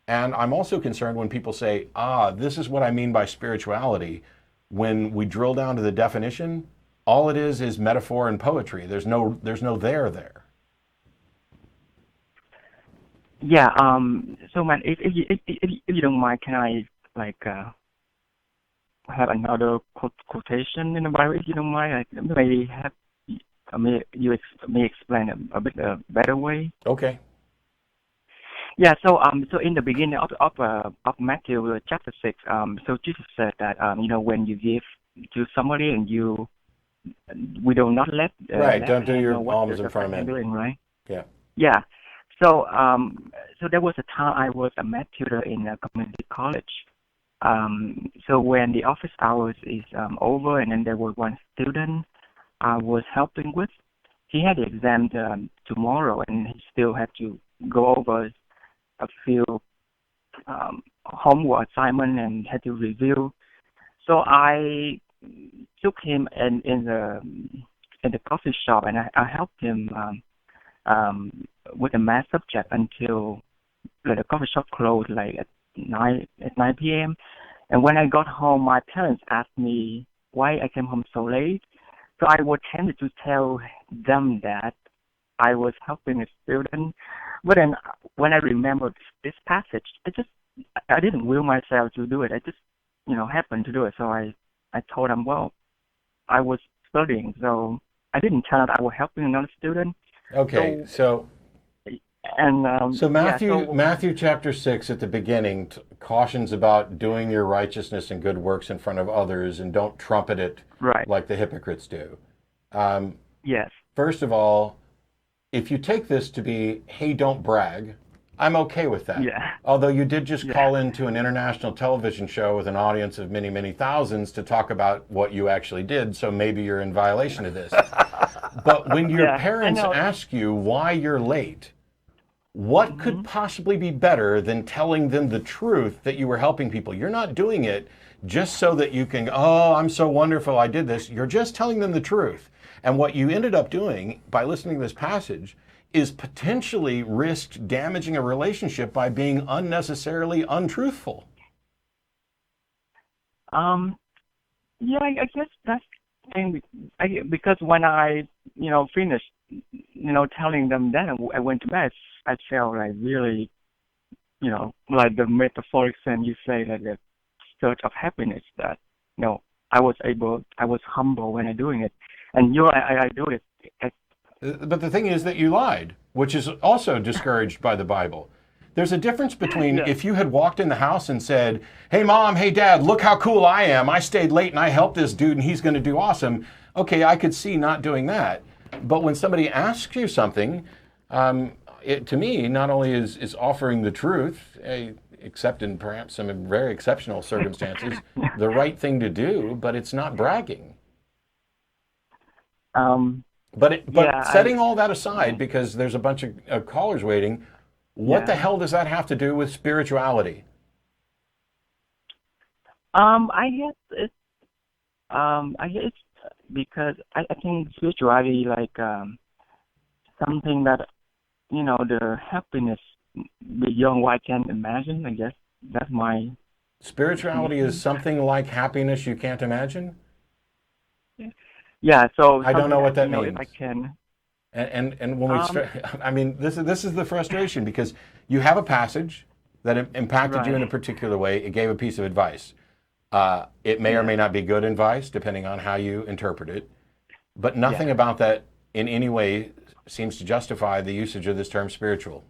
And I'm also concerned when people say, this is what I mean by spirituality. When we drill down to the definition, all it is metaphor and poetry. There's no there. Yeah. So, man, if you don't mind, can I have another quotation in the Bible? If you don't mind, maybe you may explain a bit better way. Okay. Yeah, so in the beginning of Matthew chapter 6, so Jesus said that when you give to somebody and we do not let don't do your alms in front of men. Doing, right? Yeah. Yeah. So there was a time I was a math tutor in a community college. So when the office hours is over, and then there was one student I was helping with, he had the exam tomorrow, and he still had to go over a few homework assignment and had to review. So I took him in the coffee shop, and I helped him with the math subject until the coffee shop closed at 9 p.m. And when I got home, my parents asked me why I came home so late. So I was tempted to tell them that I was helping a student. But then when I remembered this passage, I didn't will myself to do it. I just, happened to do it. So I told them, well, I was studying, so I didn't tell them I was helping another student. Okay, so Matthew chapter 6 at the beginning cautions about doing your righteousness and good works in front of others, and don't trumpet it like the hypocrites do. Yes. First of all, if you take this to be, hey, don't brag, I'm okay with that. Yeah. Although you did just call into an international television show with an audience of many, many thousands to talk about what you actually did, so maybe you're in violation of this. But when your parents ask you why you're late, what could possibly be better than telling them the truth that you were helping people? You're not doing it just so that you can, I'm so wonderful, I did this. You're just telling them the truth. And what you ended up doing by listening to this passage is potentially risked damaging a relationship by being unnecessarily untruthful. Yeah, I guess that's the thing. Because when I, finished, telling them that I went to bed, I felt like really, like the metaphoric sense you say that the search of happiness that, I was humble when I'm doing it. And, I do it. But the thing is that you lied, which is also discouraged by the Bible. There's a difference between if you had walked in the house and said, hey, Mom, hey, Dad, look how cool I am. I stayed late and I helped this dude and he's going to do awesome. Okay, I could see not doing that. But when somebody asks you something, it, to me, not only is offering the truth, except in perhaps some very exceptional circumstances, the right thing to do, but it's not bragging. But setting all that aside, because there's a bunch of callers waiting, what the hell does that have to do with spirituality? I guess it's because I think spirituality like something that the happiness beyond what I can imagine. I guess that's my spirituality is something like happiness you can't imagine. Yeah. So I don't know what that means. If I can. And when we, I mean, this is the frustration, because you have a passage that impacted you in a particular way. It gave a piece of advice. It may or may not be good advice, depending on how you interpret it. But nothing about that in any way seems to justify the usage of this term spiritual.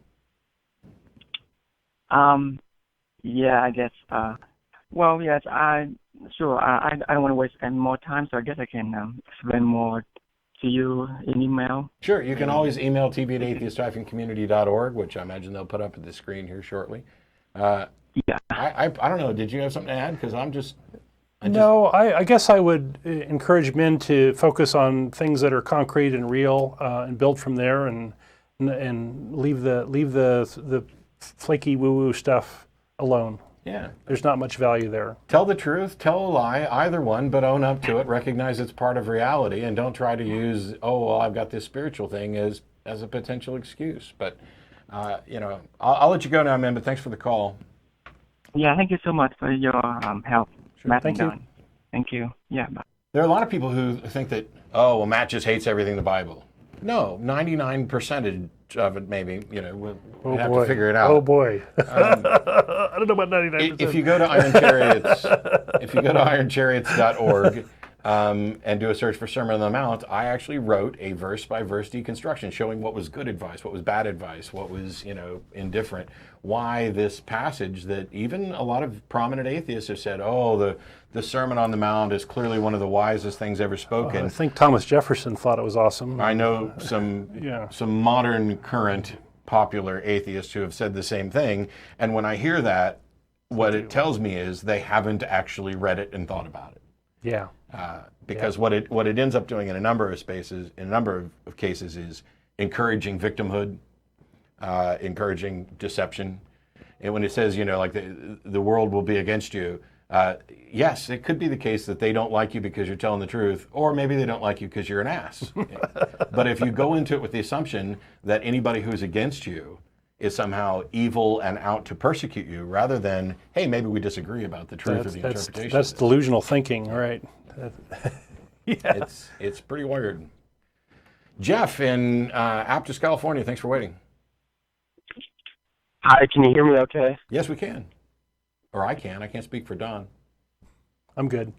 Yeah, I guess. Well, yes, I don't want to waste any more time, so I guess I can explain more to you in email. Sure, you can always email tb@atheist-community.org, which I imagine they'll put up at the screen here shortly. I don't know, did you have something to add? Because I guess I would encourage men to focus on things that are concrete and real, and build from there, and leave the flaky woo-woo stuff alone. Yeah. There's not much value there. Tell the truth, tell a lie, either one, but own up to it, recognize it's part of reality, and don't try to use, I've got this spiritual thing as a potential excuse. But, I'll let you go now, man, but thanks for the call. Yeah, thank you so much for your help. Sure. Matt, thank you. Thank you. Yeah, bye. There are a lot of people who think that, Matt just hates everything in the Bible. No, 99% of it, maybe, we'll have to figure it out. Oh boy. I don't know about 99%. If you go to Iron Chariots, ironchariots.org and do a search for Sermon on the Mount, I actually wrote a verse-by-verse deconstruction showing what was good advice, what was bad advice, what was, indifferent. Why this passage that even a lot of prominent atheists have said, the Sermon on the Mount is clearly one of the wisest things ever spoken. I think Thomas Jefferson thought it was awesome. I know some modern, current, popular atheists who have said the same thing. And when I hear that, what it tells me is they haven't actually read it and thought about it. Yeah. Because what it ends up doing in a number of spaces, in a number of cases, is encouraging victimhood, encouraging deception. And when it says, like the world will be against you, yes, it could be the case that they don't like you because you're telling the truth, or maybe they don't like you because you're an ass. But if you go into it with the assumption that anybody who's against you is somehow evil and out to persecute you, rather than, hey, maybe we disagree about the truth of the interpretation. That's delusional thinking, right? It's pretty weird. Jeff in Aptos, California, thanks for waiting. Hi, can you hear me okay? Yes, we can. Or I can. I can't speak for Don. I'm good.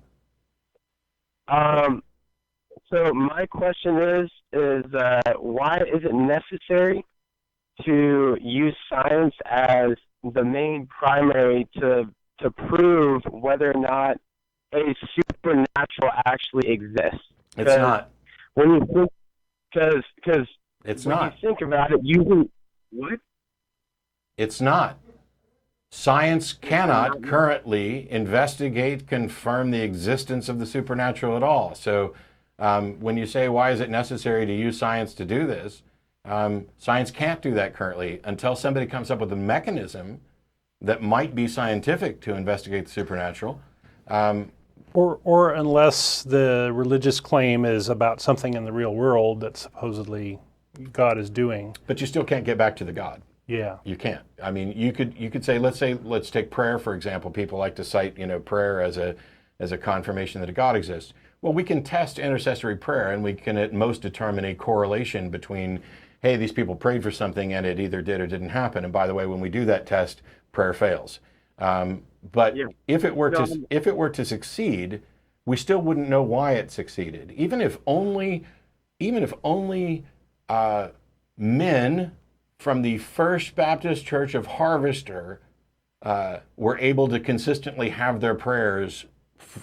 So my question is why is it necessary to use science as the main primary to prove whether or not a supernatural actually exists? It's not. When you think, because it's when not. you think about it, using what? It's not. Science cannot currently investigate, confirm the existence of the supernatural at all. So when you say, why is it necessary to use science to do this? Science can't do that currently until somebody comes up with a mechanism that might be scientific to investigate the supernatural. Or unless the religious claim is about something in the real world that supposedly God is doing. But you still can't get back to the God. Yeah. You can't. I mean, you could say, let's take prayer, for example. People like to cite, prayer as a confirmation that a God exists. Well, we can test intercessory prayer, and we can at most determine a correlation between, hey, these people prayed for something and it either did or didn't happen. And by the way, when we do that test, prayer fails. But if it were to succeed, we still wouldn't know why it succeeded. Even if only men from the First Baptist Church of Harvester were able to consistently have their prayers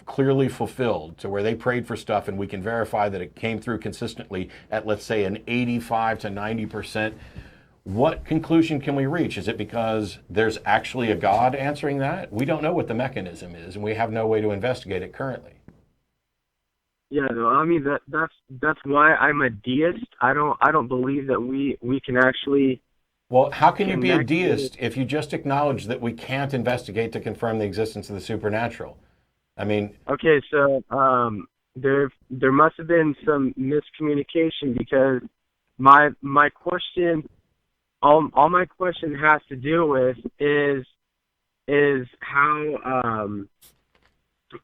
clearly fulfilled, to where they prayed for stuff and we can verify that it came through consistently at, let's say, an 85 to 90%. What conclusion can we reach? Is it because there's actually a God answering that? We don't know what the mechanism is, and we have no way to investigate it currently. Yeah, no, I mean that's why I'm a deist. I don't believe that we can actually. Well, how can you be a deist if you just acknowledge that we can't investigate to confirm the existence of the supernatural? I mean. Okay, so there must have been some miscommunication, because my question, all my question has to do with is how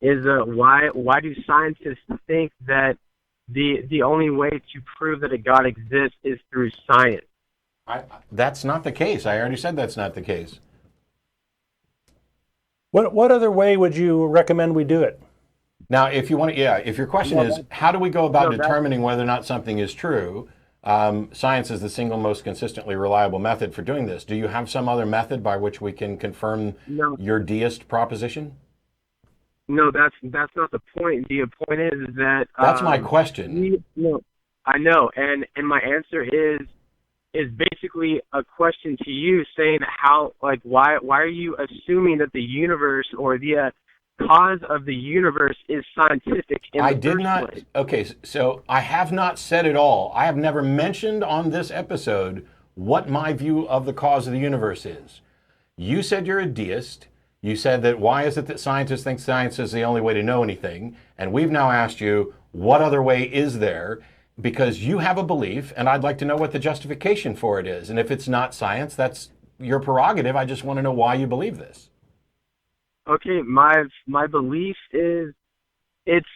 why do scientists think that the only way to prove that a God exists is through science? That's not the case. I already said that's not the case. What other way would you recommend we do it? Now, if your question is, how do we go about determining whether or not something is true? Science is the single most consistently reliable method for doing this. Do you have some other method by which we can confirm your deist proposition? No, that's not the point. The point is that that's my question. I know, and my answer is basically a question to you, saying why are you assuming that the universe or the cause of the universe is scientific in the first place? Okay, so I have not said it all. I have never mentioned on this episode what my view of the cause of the universe is. You said you're a deist. You said that why is it that scientists think science is the only way to know anything? And we've now asked you, what other way is there? Because you have a belief, and I'd like to know what the justification for it is. And if it's not science, that's your prerogative. I just want to know why you believe this. Okay, my belief is it's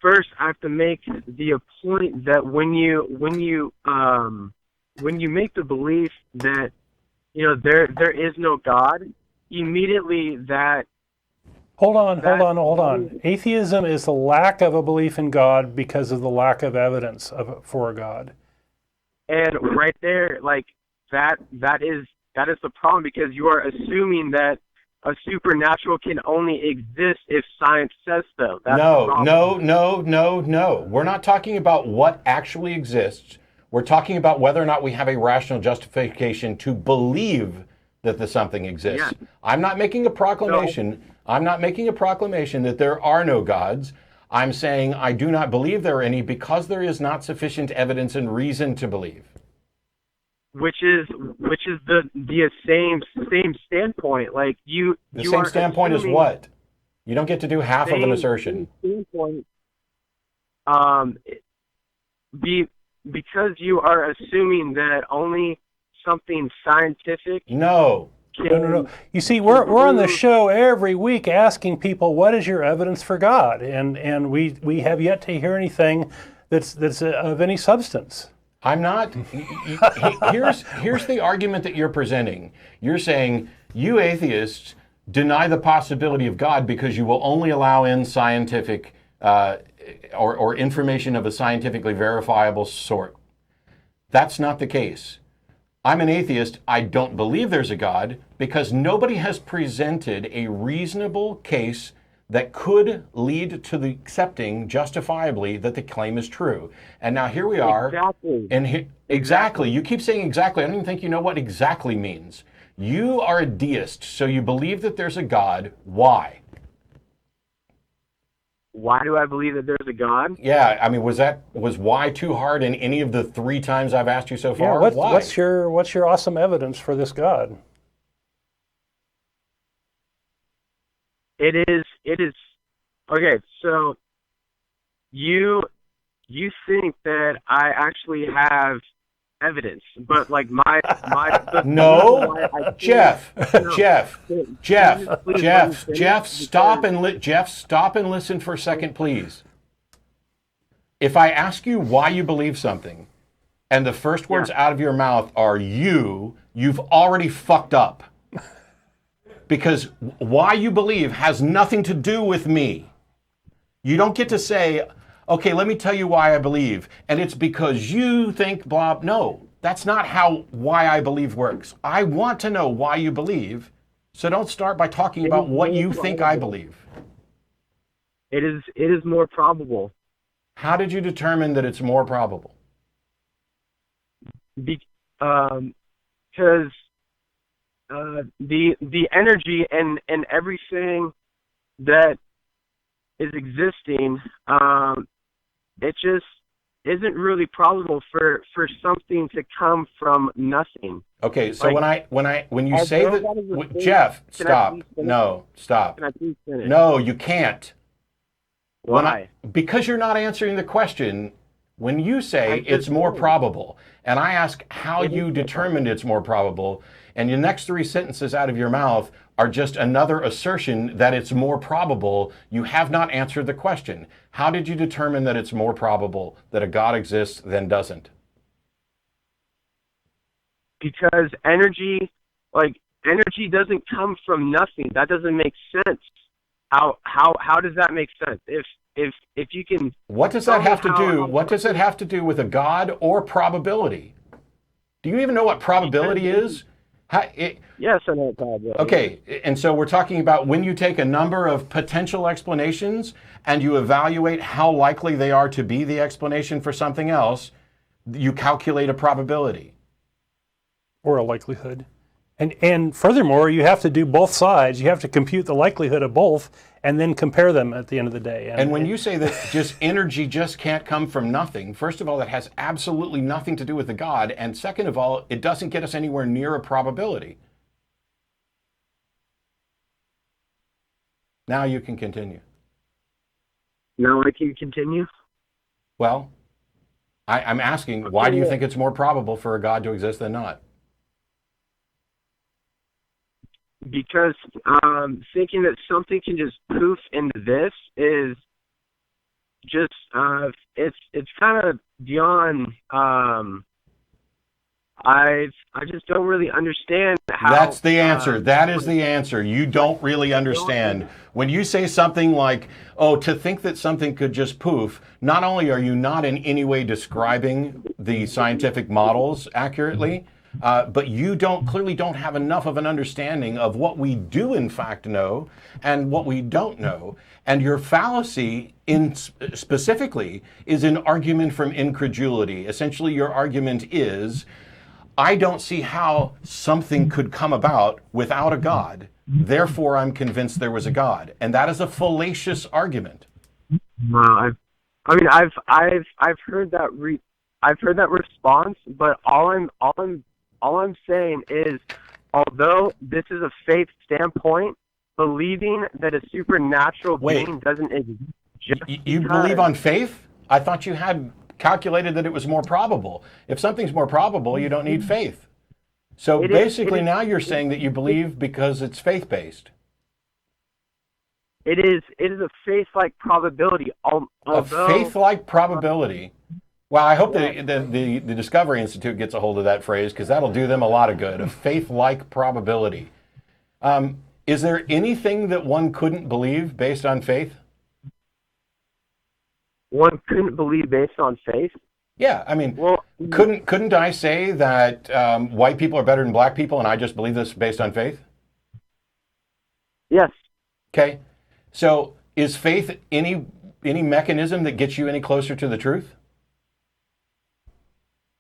first I have to make the point that when you make the belief that there is no God, immediately that. Hold on. Atheism is the lack of a belief in God because of the lack of evidence for a God. And right there, that is the problem, because you are assuming that a supernatural can only exist if science says so. No. We're not talking about what actually exists. We're talking about whether or not we have a rational justification to believe that the something exists. Yeah. I'm not making a proclamation. I'm not making a proclamation that there are no gods. I'm saying I do not believe there are any because there is not sufficient evidence and reason to believe. Which is the same standpoint. Like the same standpoint is what? You don't get to do half of an assertion. Standpoint, because you are assuming that only something scientific. No. You see, we're on the show every week asking people, what is your evidence for God? And we have yet to hear anything that's of any substance. I'm not. Here's the argument that you're presenting. You're saying you atheists deny the possibility of God because you will only allow in scientific or information of a scientifically verifiable sort. That's not the case. I'm an atheist. I don't believe there's a God because nobody has presented a reasonable case that could lead to the accepting justifiably that the claim is true. And now here we are. Exactly. And exactly. You keep saying exactly. I don't even think you know what exactly means. You are a deist, so you believe that there's a God. Why? Why do I believe that there's a God? Yeah, I mean, was why too hard in any of the 3 times I've asked you so far? Yeah, why? What's your awesome evidence for this God? It is okay. So you you think that I actually have evidence, but like No, Jeff, No. Jeff, stop and listen for a second, please. If I ask you why you believe something, and the first words out of your mouth are you've already fucked up. Because why you believe has nothing to do with me. You don't get to say, okay, let me tell you why I believe, and it's because you think blah. No, that's not how why I believe works. I want to know why you believe, so don't start by talking about what you think I believe. It is more probable. How did you determine that it's more probable? Because the energy and everything that is existing, it just isn't really probable for something to come from nothing. Okay, so Like, when you say that, Jeff, stop. No, stop. Can I please finish? No, you can't. Why? Because you're not answering the question. When you say it's more probable, and I ask how you determined it's more probable, and your next three sentences out of your mouth are just another assertion that it's more probable, you have not answered the question. How did you determine that it's more probable that a God exists than doesn't? Because energy doesn't come from nothing. That doesn't make sense. How does that make sense? If you can. What does that have to do? What does it have to do with a God or probability? Do you even know what probability is? Yes, I know what probability. Okay, and so we're talking about when you take a number of potential explanations and you evaluate how likely they are to be the explanation for something else, you calculate a probability. Or a likelihood. And furthermore, you have to do both sides. You have to compute the likelihood of both and then compare them at the end of the day. And when you say that just energy just can't come from nothing, first of all, that has absolutely nothing to do with the God. And second of all, it doesn't get us anywhere near a probability. Now you can continue. Now I can continue? Well, I'm asking, why do you think it's more probable for a God to exist than not? Because thinking that something can just poof into this is just it's kind of beyond. I just don't really understand how. That's the answer. That is the answer. You don't really understand. When you say something like, oh, to think that something could just poof, not only are you not in any way describing the scientific models accurately, but you clearly don't have enough of an understanding of what we do in fact know and what we don't know. And your fallacy specifically is an argument from incredulity. Essentially, your argument is, I don't see how something could come about without a God. Therefore, I'm convinced there was a God. And that is a fallacious argument. I've heard that I've heard that response, but all I'm saying is, although this is a faith standpoint, believing that a supernatural being doesn't exist. You believe on faith? I thought you had calculated that it was more probable. If something's more probable, you don't need faith. So basically now you're saying that you believe because it's faith-based. It is a faith-like probability. A faith-like probability. Well, I hope the Discovery Institute gets a hold of that phrase, because that'll do them a lot of good. A faith-like probability. Is there anything that one couldn't believe based on faith? One couldn't believe based on faith? Yeah, I mean, couldn't I say that white people are better than black people, and I just believe this based on faith? Yes. Okay. So is faith any mechanism that gets you any closer to the truth?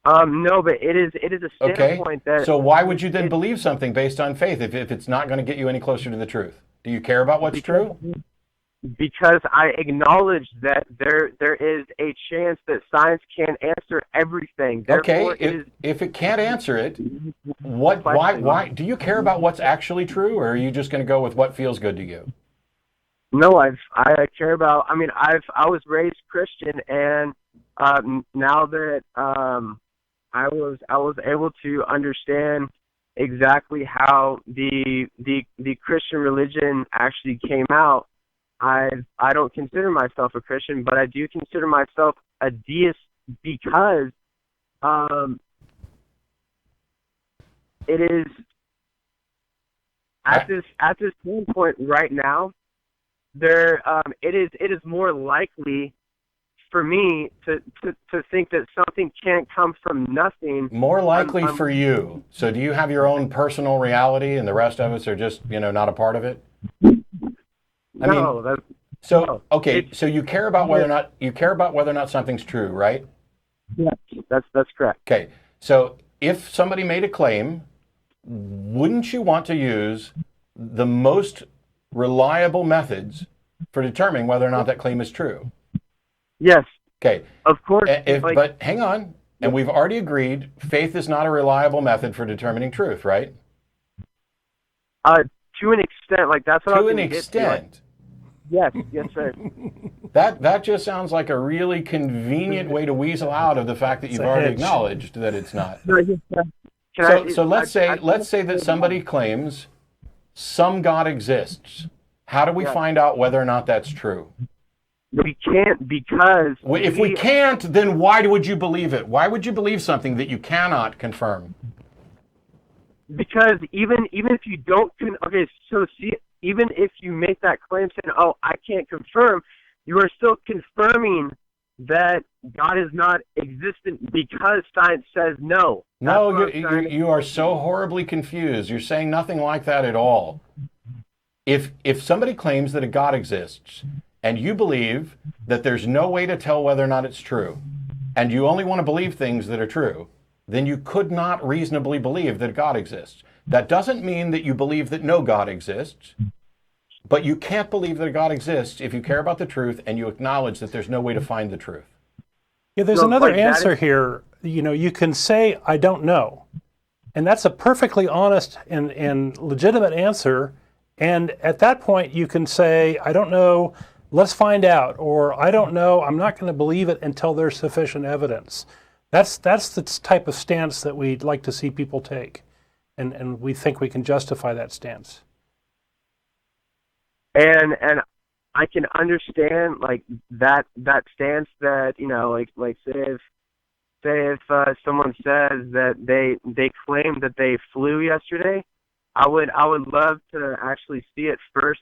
No, but it is a standpoint that. So why would you then believe something based on faith if it's not going to get you any closer to the truth? Do you care about what's true? Because I acknowledge that there is a chance that science can't answer everything. Therefore, if it can't answer it, why do you care about what's actually true, or are you just going to go with what feels good to you? No, I care about. I mean, I was raised Christian, and now that I was able to understand exactly how the Christian religion actually came out, I don't consider myself a Christian, but I do consider myself a deist because it is at this point right now, it is more likely for me to think that something can't come from nothing. More likely for you. So do you have your own personal reality and the rest of us are just, not a part of it? Okay, so you care about whether or not something's true, right? Yes, that's correct. Okay. So if somebody made a claim, wouldn't you want to use the most reliable methods for determining whether or not that claim is true? Yes. Okay. Of course. But hang on. And we've already agreed faith is not a reliable method for determining truth, right? To an extent, that's what I was To an extent. Yes, sir. That just sounds like a really convenient way to weasel out of the fact that you've already acknowledged that it's not. So let's say that somebody claims some God exists. How do we find out whether or not that's true? We can't because... If we can't, then why would you believe it? Why would you believe something that you cannot confirm? Because even if you don't... even if you make that claim saying, oh, I can't confirm, you are still confirming that God is not existent because science says no. No, you are so horribly confused. You're saying nothing like that at all. If somebody claims that a God exists, and you believe that there's no way to tell whether or not it's true, and you only want to believe things that are true, then you could not reasonably believe that God exists. That doesn't mean that you believe that no God exists, but you can't believe that a God exists if you care about the truth and you acknowledge that there's no way to find the truth. Yeah, there's another answer here. You can say, I don't know. And that's a perfectly honest and legitimate answer. And at that point, you can say, I don't know, let's find out. Or I don't know, I'm not going to believe it until there's sufficient evidence. That's the type of stance that we'd like to see people take. And we think we can justify that stance. And I can understand that stance that say if someone says that they claim that they flew yesterday, I would love to actually see it first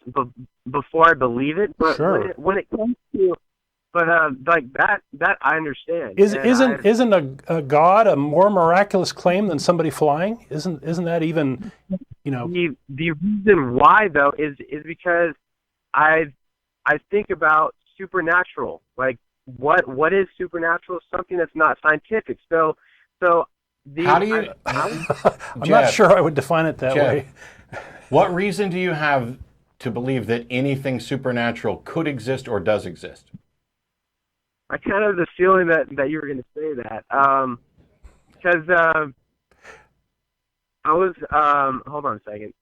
before I believe it. But sure. when it comes to that I understand. Isn't a God a more miraculous claim than somebody flying? Isn't that even The reason why though is because I think about supernatural. What is supernatural? Something that's not scientific. So how do you? I'm not sure I would define it that way. What reason do you have to believe that anything supernatural could exist or does exist? I kind of have the feeling that you were going to say that. Because I was... hold on a second.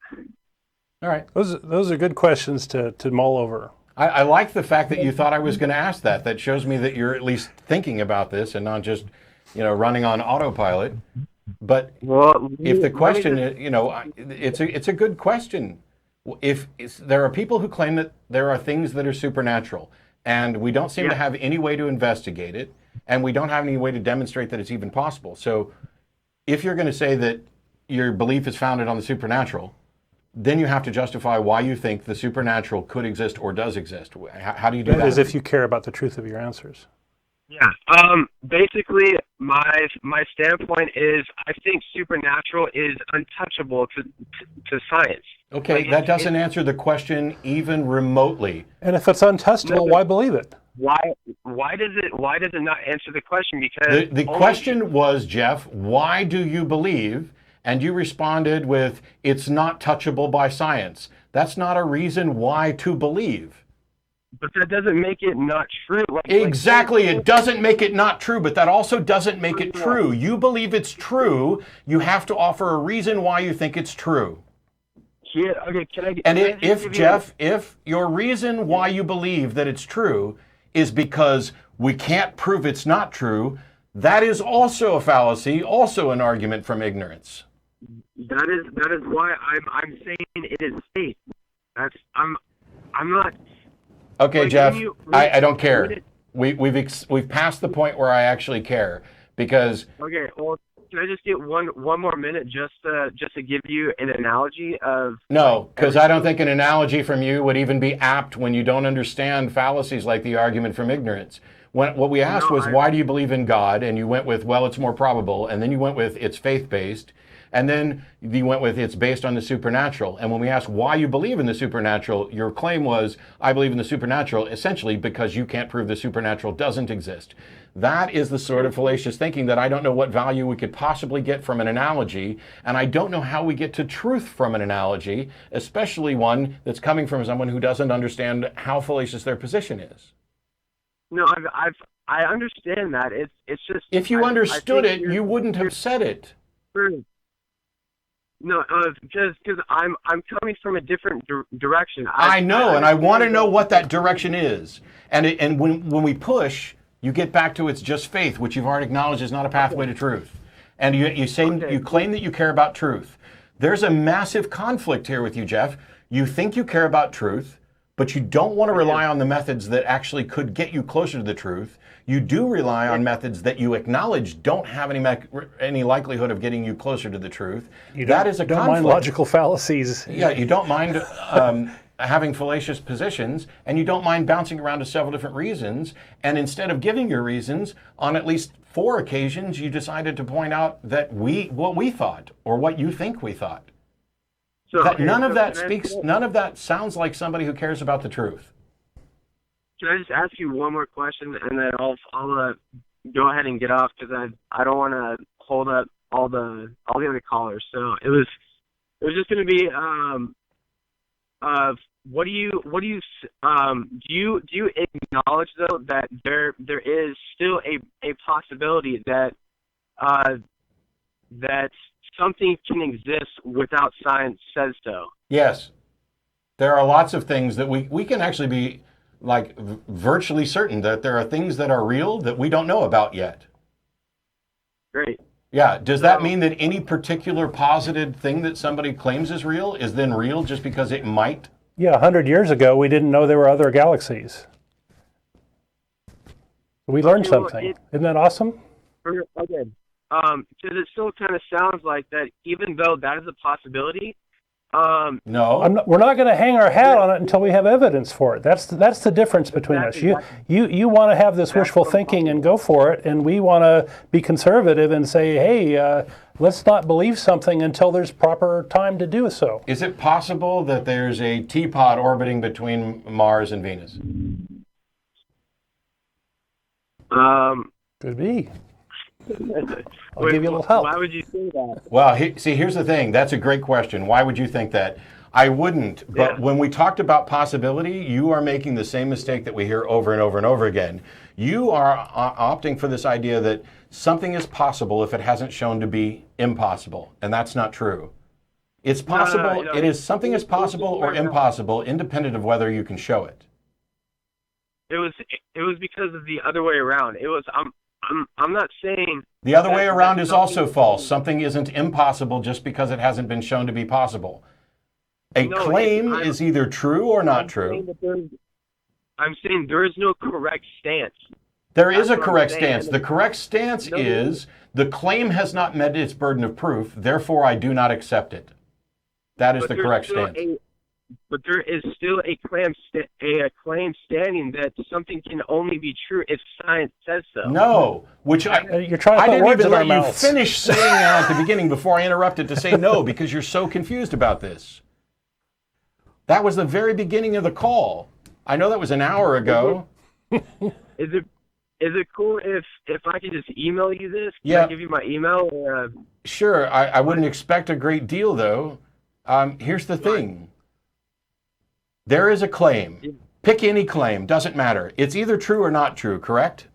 All right. Those are good questions to mull over. I like the fact that you thought I was going to ask that. That shows me that you're at least thinking about this and not just, running on autopilot. But if the question is, it's a good question. If there are people who claim that there are things that are supernatural, and we don't seem to have any way to investigate it, and we don't have any way to demonstrate that it's even possible. So if you're going to say that your belief is founded on the supernatural, then you have to justify why you think the supernatural could exist or does exist. How do you do that? As if you care about the truth of your answers. Yeah. Basically, my standpoint is I think supernatural is untouchable to science. Okay, that doesn't answer the question even remotely. And if it's untestable, why believe it? Why does it not answer the question? Because the question was, Jeff, why do you believe? And you responded with, it's not touchable by science. That's not a reason why to believe. But that doesn't make it not true. Exactly, it doesn't make it not true, but that also doesn't make it true. You believe it's true, you have to offer a reason why you think it's true. Yeah, okay, if your reason why you believe that it's true is because we can't prove it's not true, that is also a fallacy, also an argument from ignorance. That is why I'm saying it is faith. I'm not. Okay, like, Jeff, when I don't care. when We've passed the point where I actually care, because Okay, well, can I just get one more minute just to give you an analogy of? no, because I don't think an analogy from you would even be apt when you don't understand fallacies like the argument from ignorance. What we asked was, why do you believe in God? And you went with, well, it's more probable. And then you went with, it's faith-based. And then you went with, it's based on the supernatural. And when we asked why you believe in the supernatural, your claim was, I believe in the supernatural, essentially because you can't prove the supernatural doesn't exist. That is the sort of fallacious thinking that I don't know what value we could possibly get from an analogy, and I don't know how we get to truth from an analogy, especially one that's coming from someone who doesn't understand how fallacious their position is. No, I understand that. It's just. If you understood it, you're- you wouldn't have said it. No, because I'm coming from a different direction. I know, and I want to know what that direction is. And when we push, you get back to it's just faith, which you've already acknowledged is not a pathway to truth. And you claim that you care about truth. There's a massive conflict here with you, Jeff. You think you care about truth, but you don't want to rely on the methods that actually could get you closer to the truth. You do rely on methods that you acknowledge don't have any likelihood of getting you closer to the truth. That is a don't conflict. mind logical fallacies. Yeah, you don't mind having fallacious positions, and you don't mind bouncing around to several different reasons. And instead of giving your reasons, on at least 4 occasions, you decided to point out that what we thought, or what you think we thought. So, None of that sounds like somebody who cares about the truth. Can I just ask you one more question, and then I'll go ahead and get off, because I don't want to hold up all the other callers. So it was just going to be do you acknowledge, though, that there is still a possibility that that something can exist without science says so? Yes. There are lots of things that we can actually be virtually certain that there are things that are real that we don't know about yet. Great. Yeah. Does that mean that any particular posited thing that somebody claims is real is then real just because it might? Yeah, 100 years ago, we didn't know there were other galaxies. We learned something. Isn't that awesome? Okay. Because it still kind of sounds like that, even though that is a possibility. No. We're not going to hang our hat on it until we have evidence for it. That's the difference between us. You want to have this wishful thinking and go for it, and we want to be conservative and say, hey, let's not believe something until there's proper time to do so. Is it possible that there's a teapot orbiting between Mars and Venus? Could be. I'll give you a little help. Why would you say that? Well, here's the thing. That's a great question. Why would you think that? I wouldn't. But when we talked about possibility, you are making the same mistake that we hear over and over and over again. You are opting for this idea that something is possible if it hasn't shown to be impossible, and that's not true. It's possible. No. Something is possible or impossible, independent of whether you can show it. It was because of the other way around. It was I'm not saying the other way around is also false. Something isn't impossible just because it hasn't been shown to be possible. A claim is either true or not true. I'm saying there is no correct stance. There is a correct stance. The correct stance is the claim has not met its burden of proof, therefore I do not accept it. That is the correct stance. But there is still a claim standing that something can only be true if science says so. No, which you're trying to I put didn't words even in our let you mouths. finish saying that at the beginning before I interrupted to say no, because you're so confused about this. That was the very beginning of the call. I know that was an hour ago. Is it cool if I could just email you this? Can Yeah. I give you my email? Sure. I wouldn't expect a great deal, though. Here's the thing. There is a claim. Pick any claim. Doesn't matter. It's either true or not true, correct?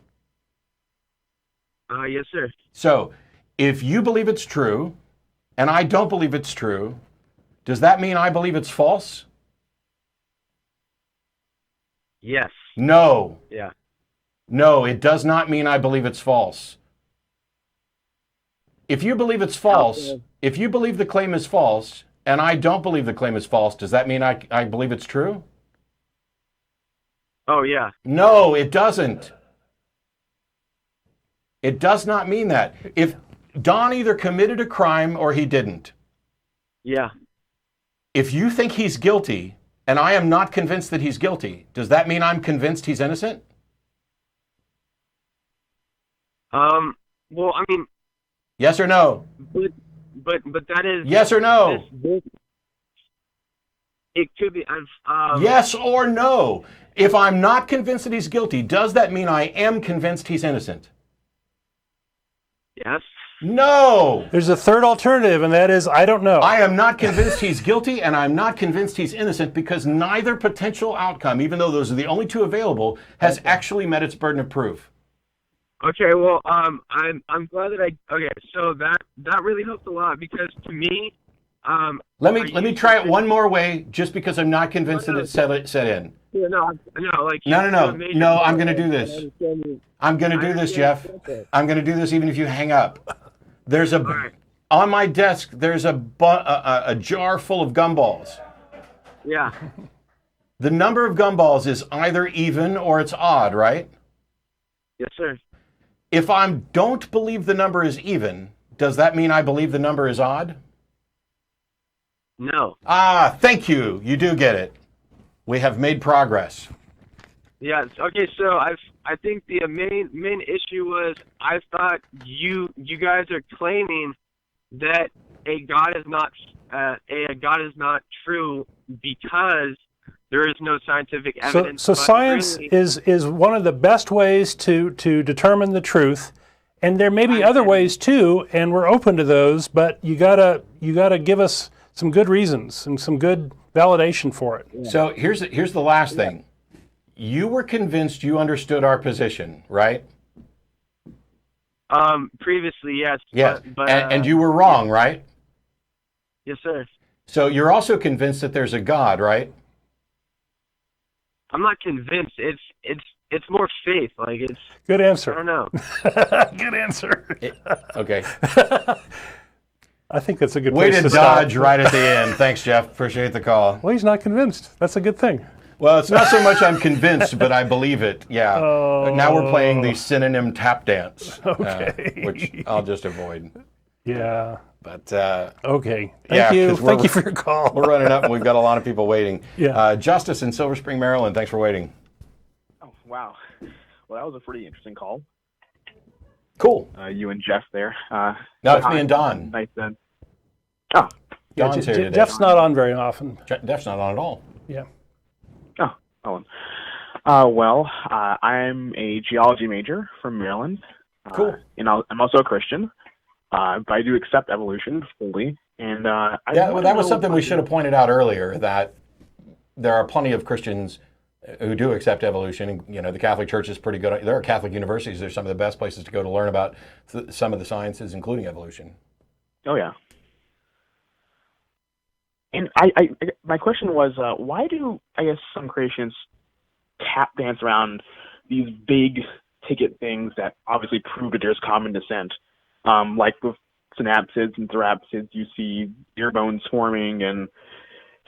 Yes, sir. So, if you believe it's true, and I don't believe it's true, does that mean I believe it's false? Yes. No. Yeah. No, it does not mean I believe it's false. If you believe it's false, if you believe the claim is false, and I don't believe the claim is false, does that mean I believe it's true? Oh, yeah. No, it doesn't. It does not mean that. If Don either committed a crime or he didn't, Yeah. if you think he's guilty, and I am not convinced that he's guilty, does that mean I'm convinced he's innocent? Well, I mean, Yes or no? but that is Yes or no? It could be. Yes or no? If I'm not convinced that he's guilty, does that mean I am convinced he's innocent? Yes. No! There's a third alternative, and that is I don't know. I am not convinced he's guilty, and I'm not convinced he's innocent because neither potential outcome, even though those are the only two available, has actually met its burden of proof. Okay. Well, I'm glad that Okay. So that really helps a lot because to me, Let me try it one more way, just because I'm not convinced that it's set in. Yeah, no, like No. I'm going to do this. I'm going to do this, Jeff. I'm going to do this even if you hang up. There's on my desk. There's a jar full of gumballs. Yeah. The number of gumballs is either even or it's odd, right? Yes, sir. If I don't believe the number is even, does that mean I believe the number is odd? No. Ah, thank you. You do get it. We have made progress. Yeah. Okay. So I think the main issue was I thought you guys are claiming that a God is not true because there is no scientific evidence. So science really, is one of the best ways to determine the truth, and there may be other ways too, and we're open to those. But you gotta give us some good reasons and some good validation for it. Yeah. So here's the last thing. You were convinced you understood our position, right? Previously, yes. Yes. But and you were wrong, right? Yes, sir. So you're also convinced that there's a God, right? I'm not convinced. It's more faith. Like it's. Good answer. I don't know. Good answer. Okay. I think that's a good Way place to to stop. dodge right at the end. Thanks, Jeff. Appreciate the call. Well, he's not convinced. That's a good thing. Well, it's not so much I'm convinced, but I believe it. Yeah. Now we're playing the synonym tap dance, which I'll just avoid. Yeah. But okay. yeah, Thank you. 'cause Thank you for your call. We're running up, and we've got a lot of people waiting. Yeah. Justus in Silver Spring, Maryland. Thanks for waiting. Oh, wow. Well, that was a pretty interesting call. Cool. You and Jeff there. No, it's me and Don. Nice then. Oh. Yeah, Don's here today. Jeff's not on very often. Jeff's not on at all. Yeah. Oh, Owen. Well, I'm a geology major from Maryland. Cool. And I'm also a Christian. But I do accept evolution fully. And that was something we should have pointed out earlier, that there are plenty of Christians who do accept evolution. You know, the Catholic Church is pretty good. There are Catholic universities. They're some of the best places to go to learn about some of the sciences, including evolution. Oh, yeah. And my question was, why do, I guess, some creationists tap dance around these big ticket things that obviously prove that there's common descent? Like with synapsids and therapsids, you see ear bones forming and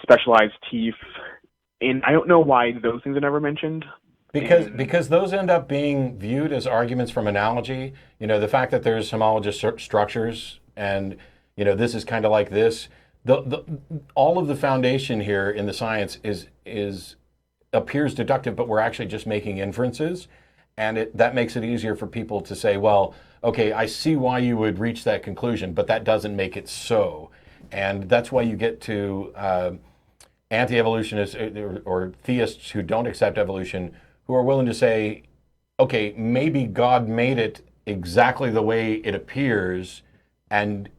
specialized teeth. And I don't know why those things are never mentioned. Because those end up being viewed as arguments from analogy. You know, the fact that there's homologous structures and, you know, this is kind of like this. All of the foundation here in the science appears deductive, but we're actually just making inferences. And that makes it easier for people to say, well, okay, I see why you would reach that conclusion, but that doesn't make it so. And that's why you get to anti-evolutionists or theists who don't accept evolution, who are willing to say, okay, maybe God made it exactly the way it appears, and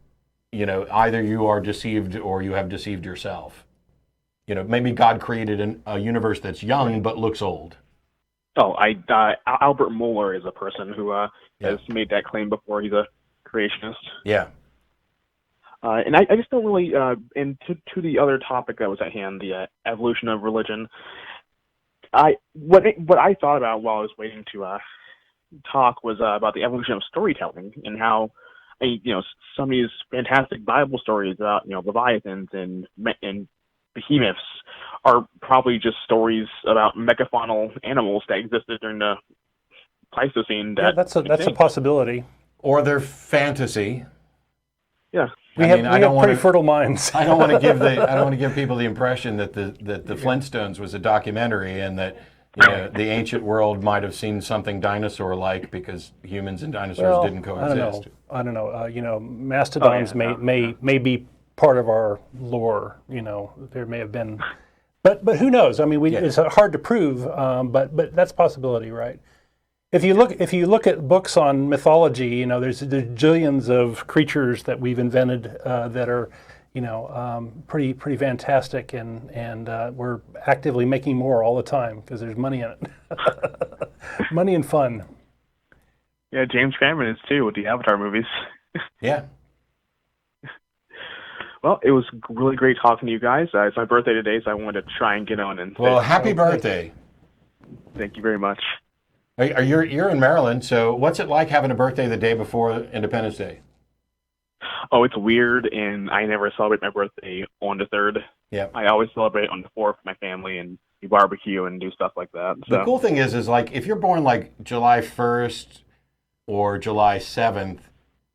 you know, either you are deceived or you have deceived yourself. You know, maybe God created a universe that's young but looks old. Oh, Albert Muller is a person who has made that claim before. He's a creationist. Yeah. And I just don't really, and to the other topic that was at hand, the evolution of religion, what I thought about while I was waiting to talk was about the evolution of storytelling and how some of these fantastic Bible stories about leviathans and behemoths are probably just stories about megafaunal animals that existed during the Pleistocene. That's a possibility. Or their fantasy. Yeah. We have pretty fertile minds. I don't want to give people the impression that the Flintstones was a documentary and that the ancient world might have seen something dinosaur-like because humans and dinosaurs didn't coexist. I don't know. Mastodons may be part of our lore. There may have been, but who knows? I mean, it's hard to prove, but that's a possibility, right? If you look at books on mythology, there's jillions of creatures that we've invented that are, pretty fantastic, and we're actively making more all the time because there's money in it, money and fun. Yeah, James Cameron is too with the Avatar movies. Yeah. Well, it was really great talking to you guys. It's my birthday today, so I wanted to try and get on and. Well, happy birthday! Thank you very much. You're in Maryland, so what's it like having a birthday the day before Independence Day? Oh, it's weird, and I never celebrate my birthday on the 3rd. Yeah. I always celebrate on the 4th with my family, and we barbecue and do stuff like that. So. The cool thing is like if you're born like July 1st or July 7th,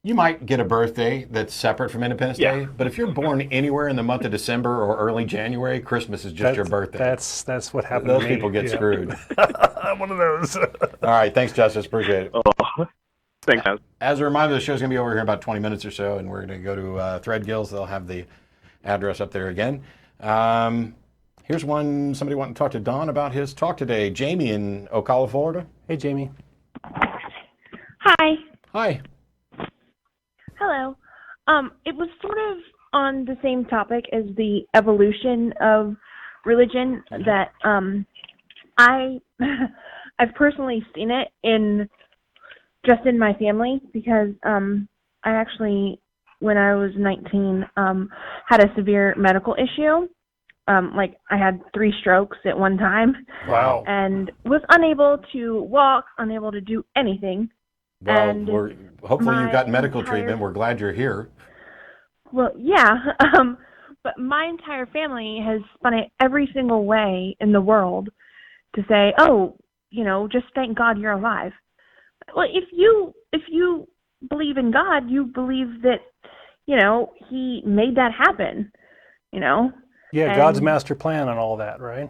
you might get a birthday that's separate from Independence Day. But if you're born anywhere in the month of December or early January, Christmas is just your birthday. That's what happened. Those people get screwed. I'm one of those. All right, thanks, Justus. Appreciate it. Oh, thanks, guys. As a reminder, the show's going to be over here in about 20 minutes or so, and we're going to go to Threadgills. They'll have the address up there again. Here's somebody wanting to talk to Don about his talk today. Jamie in Ocala, Florida. Hey, Jamie. Hi. Hi. Hello. It was sort of on the same topic as the evolution of religion that I've personally seen it in my family because I actually, when I was 19, had a severe medical issue. Like I had 3 strokes at one time. Wow. And was unable to walk, unable to do anything. Well, and hopefully you've got medical treatment. We're glad you're here. Well, yeah, but my entire family has spun it every single way in the world to say, oh, just thank God you're alive. Well, if you believe in God, you believe that, He made that happen, Yeah, God's master plan and all that, right?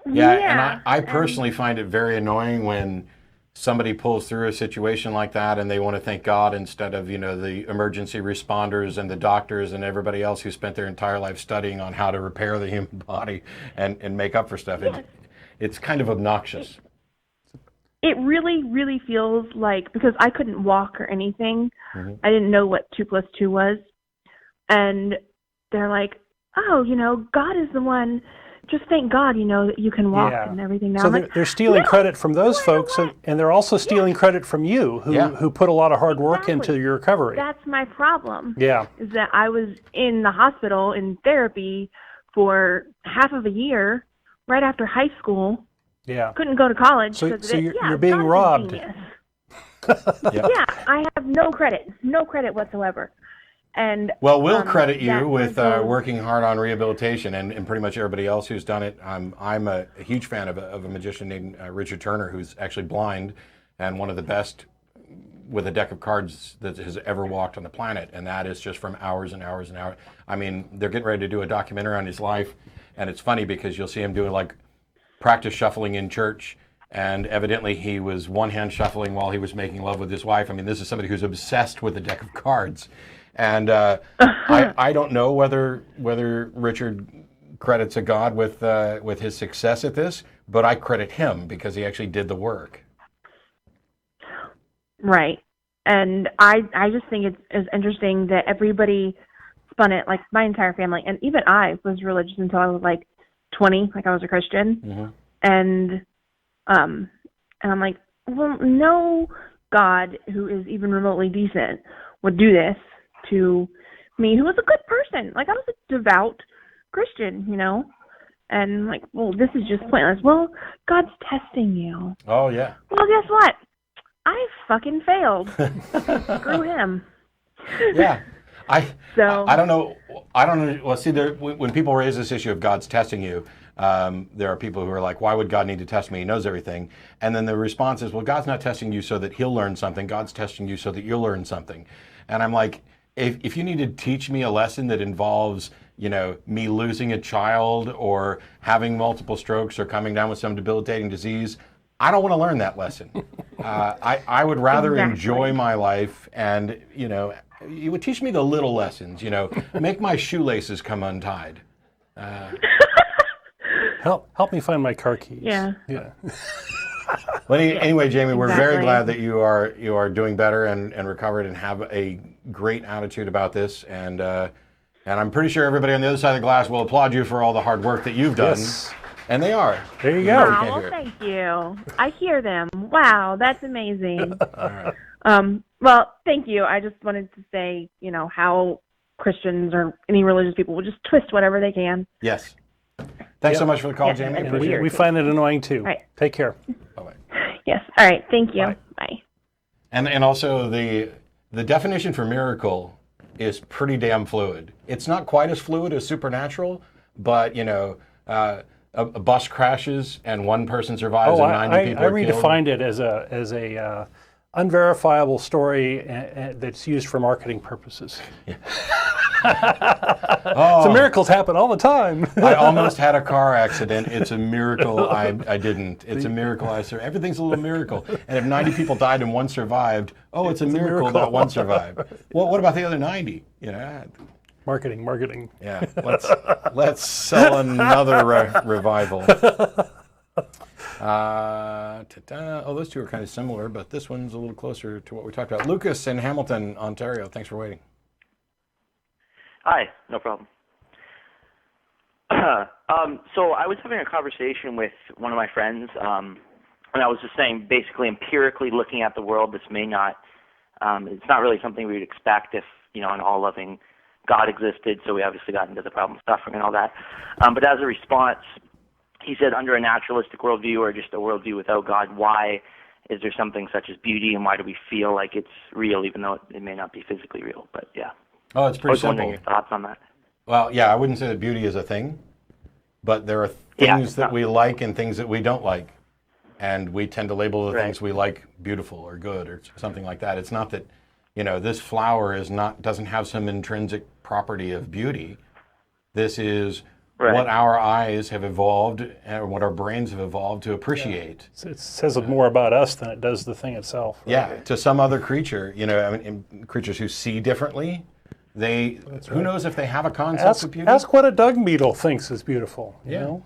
Yeah, and I personally find it very annoying when somebody pulls through a situation like that and they want to thank God instead of, the emergency responders and the doctors and everybody else who spent their entire life studying on how to repair the human body and make up for stuff. Yeah. It's kind of obnoxious. It really, really feels like, because I couldn't walk or anything, I didn't know what 2 + 2 was. And they're like, oh, God is the one. Just thank God, that you can walk and everything now. So they're stealing credit from those folks, and they're also stealing credit from you, who put a lot of hard work into your recovery. That's my problem. Yeah. Is that I was in the hospital in therapy for half of a year, right after high school. Yeah. Couldn't go to college. So you're being robbed. Yeah, I have no credit whatsoever. And well, we'll credit you with working hard on rehabilitation, and pretty much everybody else who's done it. I'm a huge fan of a magician named Richard Turner, who's actually blind and one of the best with a deck of cards that has ever walked on the planet, and that is just from hours and hours and hours. I mean, they're getting ready to do a documentary on his life, and it's funny because you'll see him doing like practice shuffling in church, and evidently he was one-hand shuffling while he was making love with his wife. I mean, this is somebody who's obsessed with a deck of cards. And I don't know whether Richard credits a God with his success at this, but I credit him because he actually did the work. Right. And I just think it's interesting that everybody spun it, like my entire family, and even I was religious until I was like 20, like I was a Christian. And I'm like, well, no God who is even remotely decent would do this to me, who was a good person. Like I was a devout Christian, And like, well, this is just pointless. Well, God's testing you. Oh, yeah. Well, guess what? I fucking failed. Screw him. Yeah. I don't know. Well, see, when people raise this issue of God's testing you, there are people who are like, why would God need to test me? He knows everything. And then the response is, well, God's not testing you so that he'll learn something. God's testing you so that you'll learn something. And I'm like, if you need to teach me a lesson that involves, me losing a child or having multiple strokes or coming down with some debilitating disease, I don't want to learn that lesson. I would rather enjoy my life and, you would teach me the little lessons, make my shoelaces come untied. Help me find my car keys. Yeah. Well, anyway, Jamie, we're very glad that you are doing better and recovered and have a great attitude about this. And I'm pretty sure everybody on the other side of the glass will applaud you for all the hard work that you've done. Yes. And they are. There you go. Wow, well, thank you. I hear them. Wow, that's amazing. All right. Well, thank you. I just wanted to say, how Christians or any religious people will just twist whatever they can. Yes. Thanks so much for the call, Jamie. and Appreciate it. We find it annoying too. Right. Take care. Bye-bye. Yes. All right. Thank you. Bye. Bye. And also the definition for miracle is pretty damn fluid. It's not quite as fluid as supernatural, but a bus crashes and one person survives and 90 people are killed. I redefined it as a unverifiable story that's used for marketing purposes. Yeah. So miracles happen all the time. I almost had a car accident. It's a miracle I didn't. It's a miracle I survived. Everything's a little miracle. And if 90 people died and one survived, it's a miracle that one survived. Well, what about the other 90? Marketing. Yeah, let's sell another revival. Those two are kind of similar, but this one's a little closer to what we talked about. Lucas in Hamilton, Ontario. Thanks for waiting. Hi, no problem. So I was having a conversation with one of my friends, and I was just saying, basically empirically looking at the world, this may not, it's not really something we would expect if, an all-loving God existed, so we obviously got into the problem of suffering and all that. But as a response, he said, under a naturalistic worldview or just a worldview without God, why is there something such as beauty, and why do we feel like it's real, even though it may not be physically real? But yeah. Oh, it's pretty simple. I was wondering your thoughts on that. Well, yeah, I wouldn't say that beauty is a thing, but there are things that we like and things that we don't like. And we tend to label the things we like beautiful or good or something like that. It's not that, this flower doesn't have some intrinsic property of beauty. This is what our eyes have evolved and what our brains have evolved to appreciate. Yeah. It says more about us than it does the thing itself. Right? Yeah, to some other creature, creatures who see differently, who knows if they have a concept of beauty? Ask what a dung beetle thinks is beautiful. You know?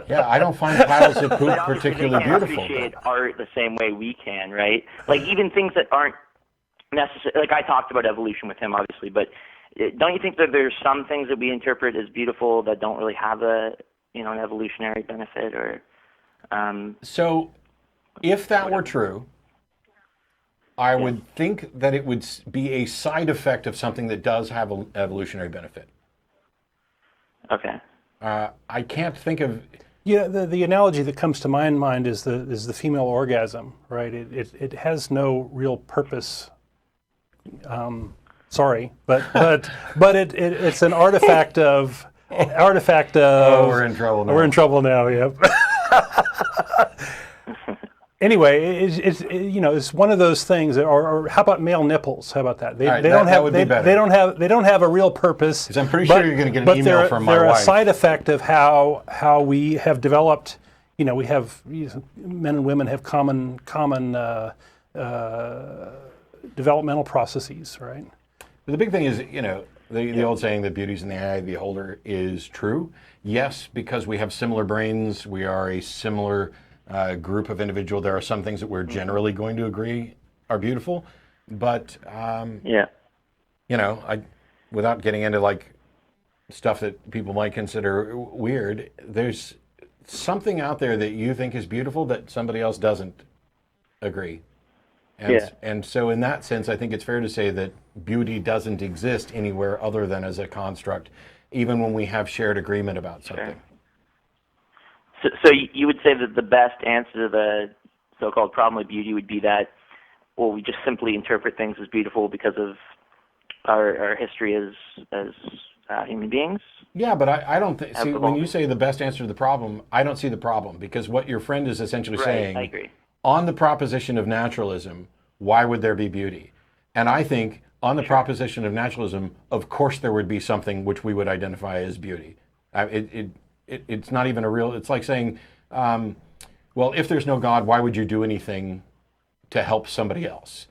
Yeah, I don't find piles of poop particularly beautiful. They appreciate art the same way we can, right? Like even things that aren't necessary. Like I talked about evolution with him, obviously, but don't you think that there's some things that we interpret as beautiful that don't really have an evolutionary benefit? Or so, if that were true, I would think that it would be a side effect of something that does have an evolutionary benefit. Okay. I can't think of. Yeah, the analogy that comes to my mind is the female orgasm, right? It has no real purpose. Sorry, but it's an artifact of. Oh, we're in trouble now. We're in trouble now. Yep. Anyway, it's one of those things. Or how about male nipples? How about that? They don't have a real purpose. Because I'm pretty sure you're going to get an email from my wife. They're a side effect of how we have developed. We have men and women have common developmental processes, right? The big thing is, the old saying that beauty's in the eye of the beholder is true. Yes, because we have similar brains, we are a similar group of individual. There are some things that we're generally going to agree are beautiful, but without getting into like stuff that people might consider weird, there's something out there that you think is beautiful that somebody else doesn't agree. And so in that sense, I think it's fair to say that beauty doesn't exist anywhere other than as a construct even when we have shared agreement about something. So you would say that the best answer to the so-called problem with beauty would be that, well, we just simply interpret things as beautiful because of our history as human beings? Yeah, but I don't think. See, when you say the best answer to the problem, I don't see the problem, because what your friend is essentially saying, I agree. on the proposition of naturalism, why would there be beauty? And I think on the proposition of naturalism, of course there would be something which we would identify as beauty. It's not even a real. It's like saying, well, if there's no God, why would you do anything to help somebody else?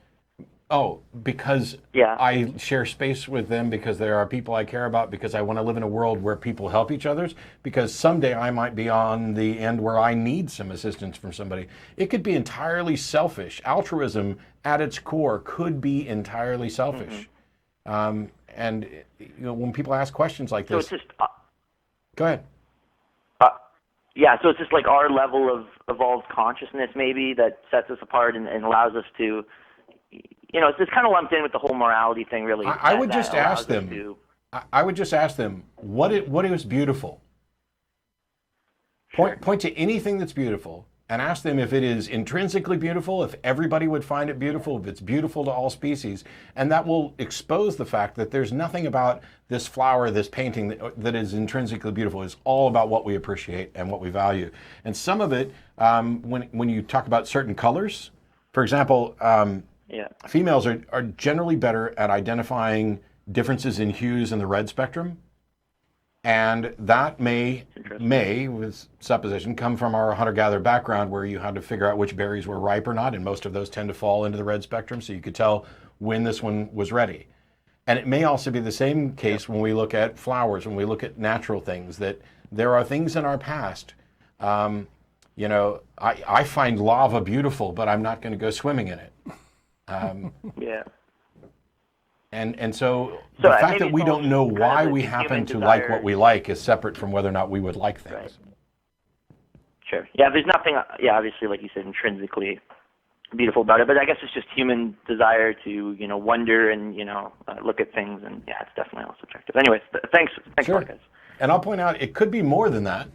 Oh, because I share space with them, because there are people I care about, because I want to live in a world where people help each other, because someday I might be on the end where I need some assistance from somebody. It could be entirely selfish. Altruism at its core could be entirely selfish. And when people ask questions like this, so it's just go ahead. So it's just like our level of evolved consciousness maybe that sets us apart and allows us to, it's kind of lumped in with the whole morality thing, really. I would just ask them. I would just ask them what is beautiful. Point to anything that's beautiful, and ask them if it is intrinsically beautiful, if everybody would find it beautiful, if it's beautiful to all species, and that will expose the fact that there's nothing about this flower, this painting that is intrinsically beautiful. It's all about what we appreciate and what we value. And some of it, when you talk about certain colors, for example. Females are generally better at identifying differences in hues in the red spectrum, and that may, with supposition, come from our hunter-gatherer background, where you had to figure out which berries were ripe or not, and most of those tend to fall into the red spectrum, so you could tell when this one was ready. And it may also be the same case when we look at flowers, when we look at natural things, that there are things in our past. I find lava beautiful, but I'm not going to go swimming in it. And so the fact that we don't know why we happen to like what we like is separate from whether or not we would like things. Right. Sure. Yeah, there's nothing, obviously, like you said, intrinsically beautiful about it, but I guess it's just human desire to, wonder and, look at things, and it's definitely all subjective. Anyways, thanks sure. a lot, guys. And I'll point out, it could be more than that,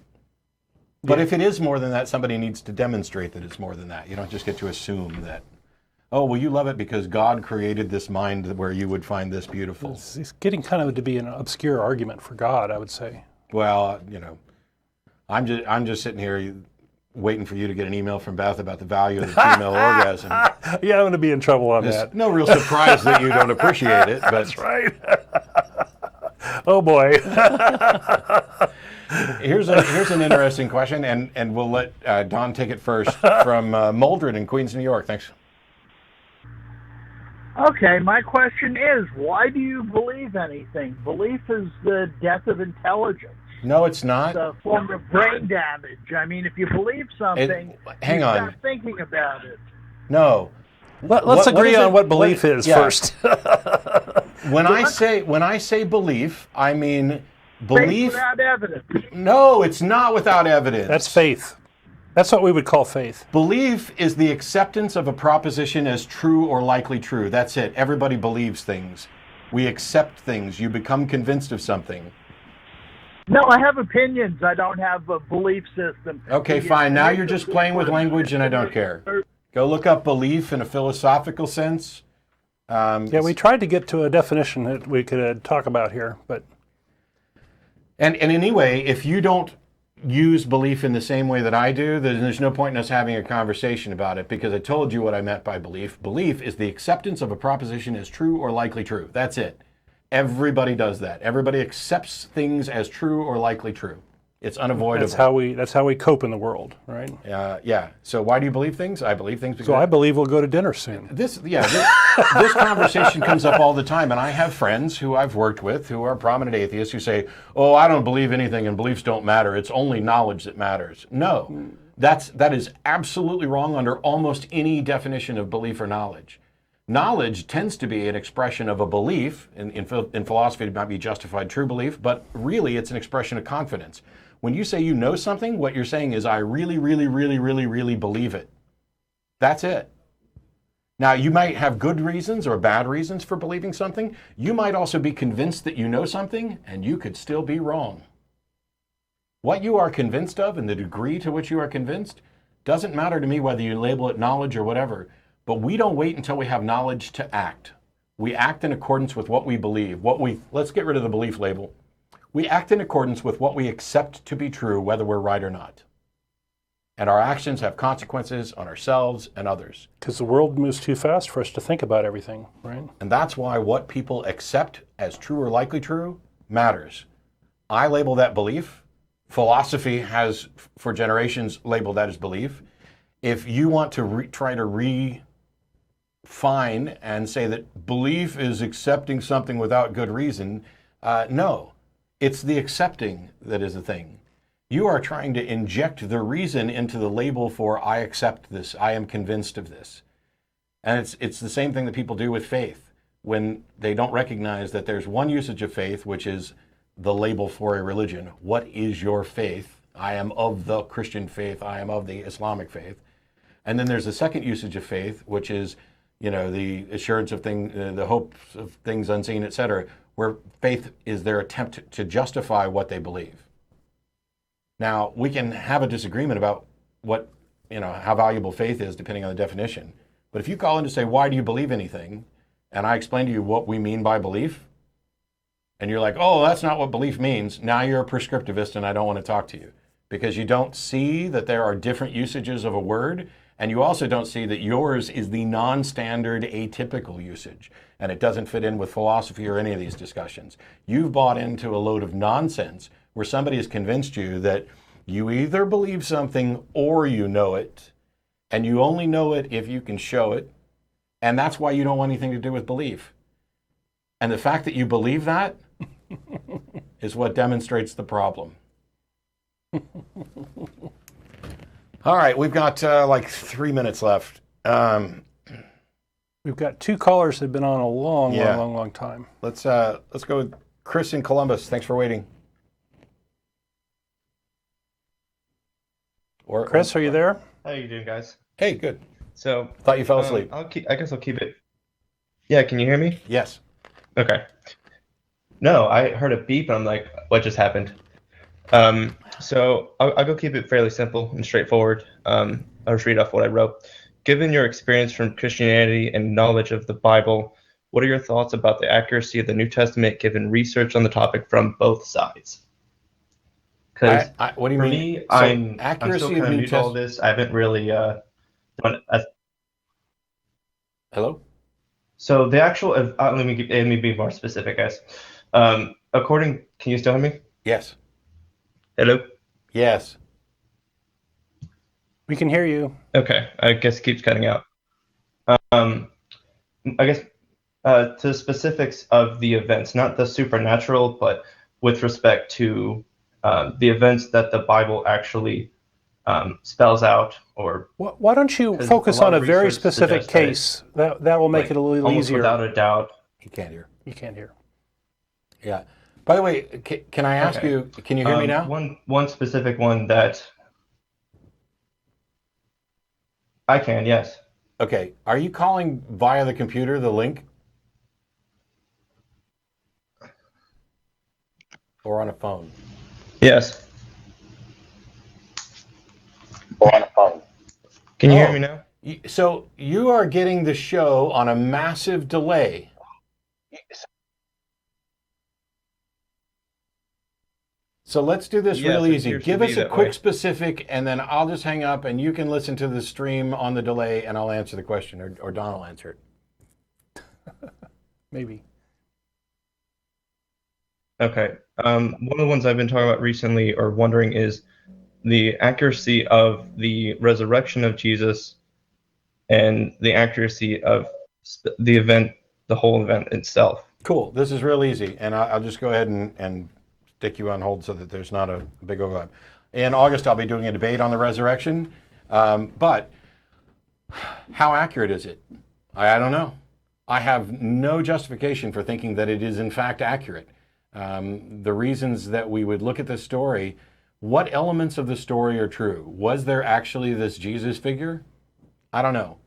but if it is more than that, somebody needs to demonstrate that it's more than that. You don't just get to assume that, oh, well, you love it because God created this mind where you would find this beautiful. It's getting kind of to be an obscure argument for God, I would say. Well, I'm just sitting here waiting for you to get an email from Beth about the value of the female orgasm. Yeah, I'm going to be in trouble on that. No real surprise that you don't appreciate it. But that's right. Oh, boy. Here's an interesting question, and we'll let Don take it first, from Muldred in Queens, New York. Thanks. Okay, my question is, why do you believe anything? Belief is the death of intelligence. No, it's not. It's a form of brain damage. I mean, if you believe something, hang on. Start thinking about it. No. Let's agree on what belief is first. When I say belief, I mean belief. Faith without evidence. No, it's not without evidence. That's faith. That's what we would call faith. Belief is the acceptance of a proposition as true or likely true. That's it. Everybody believes things. We accept things. You become convinced of something. No, I have opinions. I don't have a belief system. Okay, fine. Now you're just playing with language, and I don't care. Go look up belief in a philosophical sense. We tried to get to a definition that we could talk about here, but. And anyway, if you don't use belief in the same way that I do, then there's no point in us having a conversation about it, because I told you what I meant by belief. Belief is the acceptance of a proposition as true or likely true. That's it. Everybody does that. Everybody accepts things as true or likely true. It's unavoidable. That's how we cope in the world, right? Yeah. So why do you believe things? I believe things because... So I believe we'll go to dinner soon. This conversation comes up all the time, and I have friends who I've worked with who are prominent atheists who say, oh, I don't believe anything and beliefs don't matter. It's only knowledge that matters. No, that is absolutely wrong under almost any definition of belief or knowledge. Knowledge tends to be an expression of a belief. In philosophy, it might be justified true belief, but really it's an expression of confidence. When you say you know something, what you're saying is, I really, really, really, really, really believe it. That's it. Now, you might have good reasons or bad reasons for believing something. You might also be convinced that you know something, and you could still be wrong. What you are convinced of and the degree to which you are convinced doesn't matter to me whether you label it knowledge or whatever, but we don't wait until we have knowledge to act. We act in accordance with what we believe. Let's get rid of the belief label. We act in accordance with what we accept to be true, whether we're right or not. And our actions have consequences on ourselves and others. Because the world moves too fast for us to think about everything, right? And that's why what people accept as true or likely true matters. I label that belief. Philosophy has, for generations, labeled that as belief. If you want to try to refine and say that belief is accepting something without good reason, no. It's the accepting that is the thing. You are trying to inject the reason into the label for I accept this, I am convinced of this. And it's the same thing that people do with faith when they don't recognize that there's one usage of faith, which is the label for a religion. What is your faith? I am of the Christian faith, I am of the Islamic faith. And then there's a second usage of faith, which is, the assurance of things, the hopes of things unseen, etc., where faith is their attempt to justify what they believe. Now, we can have a disagreement about what, how valuable faith is depending on the definition. But if you call in to say, why do you believe anything? And I explain to you what we mean by belief, and you're like, oh, that's not what belief means. Now you're a prescriptivist and I don't want to talk to you because you don't see that there are different usages of a word. And you also don't see that yours is the non-standard atypical usage. And it doesn't fit in with philosophy or any of these discussions. You've bought into a load of nonsense where somebody has convinced you that you either believe something or you know it, and you only know it if you can show it, and that's why you don't want anything to do with belief. And the fact that you believe that is what demonstrates the problem. All right, we've got like 3 minutes left. We've got two callers that have been on a long time. Let's go with Chris in Columbus. Thanks for waiting. Chris, are you there? How you doing, guys? Hey, good. So thought you fell asleep. I guess I'll keep it. Yeah, can you hear me? Yes. Okay. No, I heard a beep and I'm like, what just happened? So I'll go keep it fairly simple and straightforward. I'll just read off what I wrote. Given your experience from Christianity and knowledge of the Bible, what are your thoughts about the accuracy of the New Testament given research on the topic from both sides? Because what do you for mean? me, So I'm accuracy still of kind of New new to all this. I haven't really done Hello? So the actual, let me be more specific, guys. Can you still hear me? Yes. Hello? Yes. We can hear you. Okay, I guess it keeps cutting out. I guess to the specifics of the events, not the supernatural, but with respect to the events that the Bible actually spells out, or why don't you focus on a very specific case? That will make it a little almost easier. without a doubt. You can't hear. You can't hear. Yeah. By the way, can I ask you? Can you hear me now? One specific one that I can, yes. Okay. Are you calling via the computer, the link? Or on a phone? Yes. Or on a phone. Can you hear me now? So you are getting the show on a massive delay. So let's do this real easy. Give us a quick specific, and then I'll just hang up, and you can listen to the stream on the delay, and I'll answer the question, or Don will answer it. Maybe. Okay. One of the ones I've been talking about recently or wondering is the accuracy of the resurrection of Jesus and the accuracy of the event, the whole event itself. Cool. This is real easy, and I'll just go ahead and stick you on hold so that there's not a big overlap. In August, I'll be doing a debate on the resurrection, but how accurate is it? I don't know. I have no justification for thinking that it is in fact accurate. The reasons that we would look at this story, what elements of the story are true? Was there actually this Jesus figure? I don't know.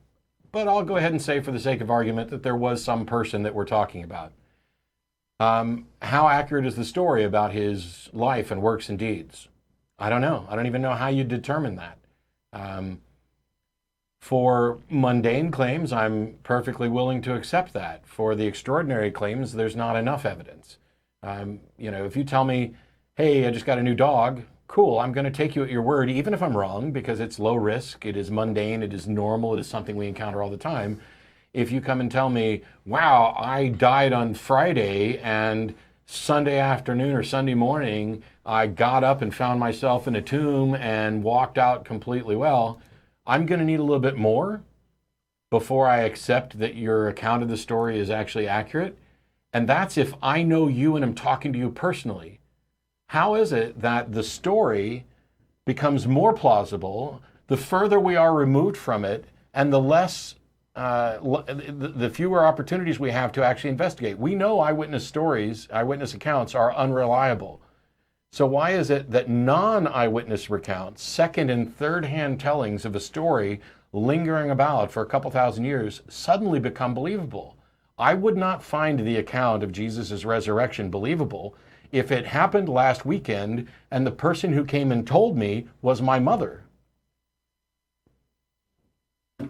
but I'll go ahead and say for the sake of argument that there was some person that we're talking about. How accurate is the story about his life and works and deeds? I don't know. I don't even know how you determine that. For mundane claims, I'm perfectly willing to accept that. For the extraordinary claims, there's not enough evidence. If you tell me, hey, I just got a new dog, cool, I'm going to take you at your word, even if I'm wrong, because it's low risk, it is mundane, it is normal, it is something we encounter all the time. If you come and tell me, wow, I died on Friday and Sunday afternoon or Sunday morning, I got up and found myself in a tomb and walked out completely well, I'm going to need a little bit more before I accept that your account of the story is actually accurate. And that's if I know you and I'm talking to you personally. How is it that the story becomes more plausible the further we are removed from it and the less, the fewer opportunities we have to actually investigate? We know eyewitness stories, eyewitness accounts are unreliable. So why is it that non-eyewitness recounts, second and third hand tellings of a story lingering about for a couple thousand years suddenly become believable? I would not find the account of Jesus' resurrection believable if it happened last weekend and the person who came and told me was my mother.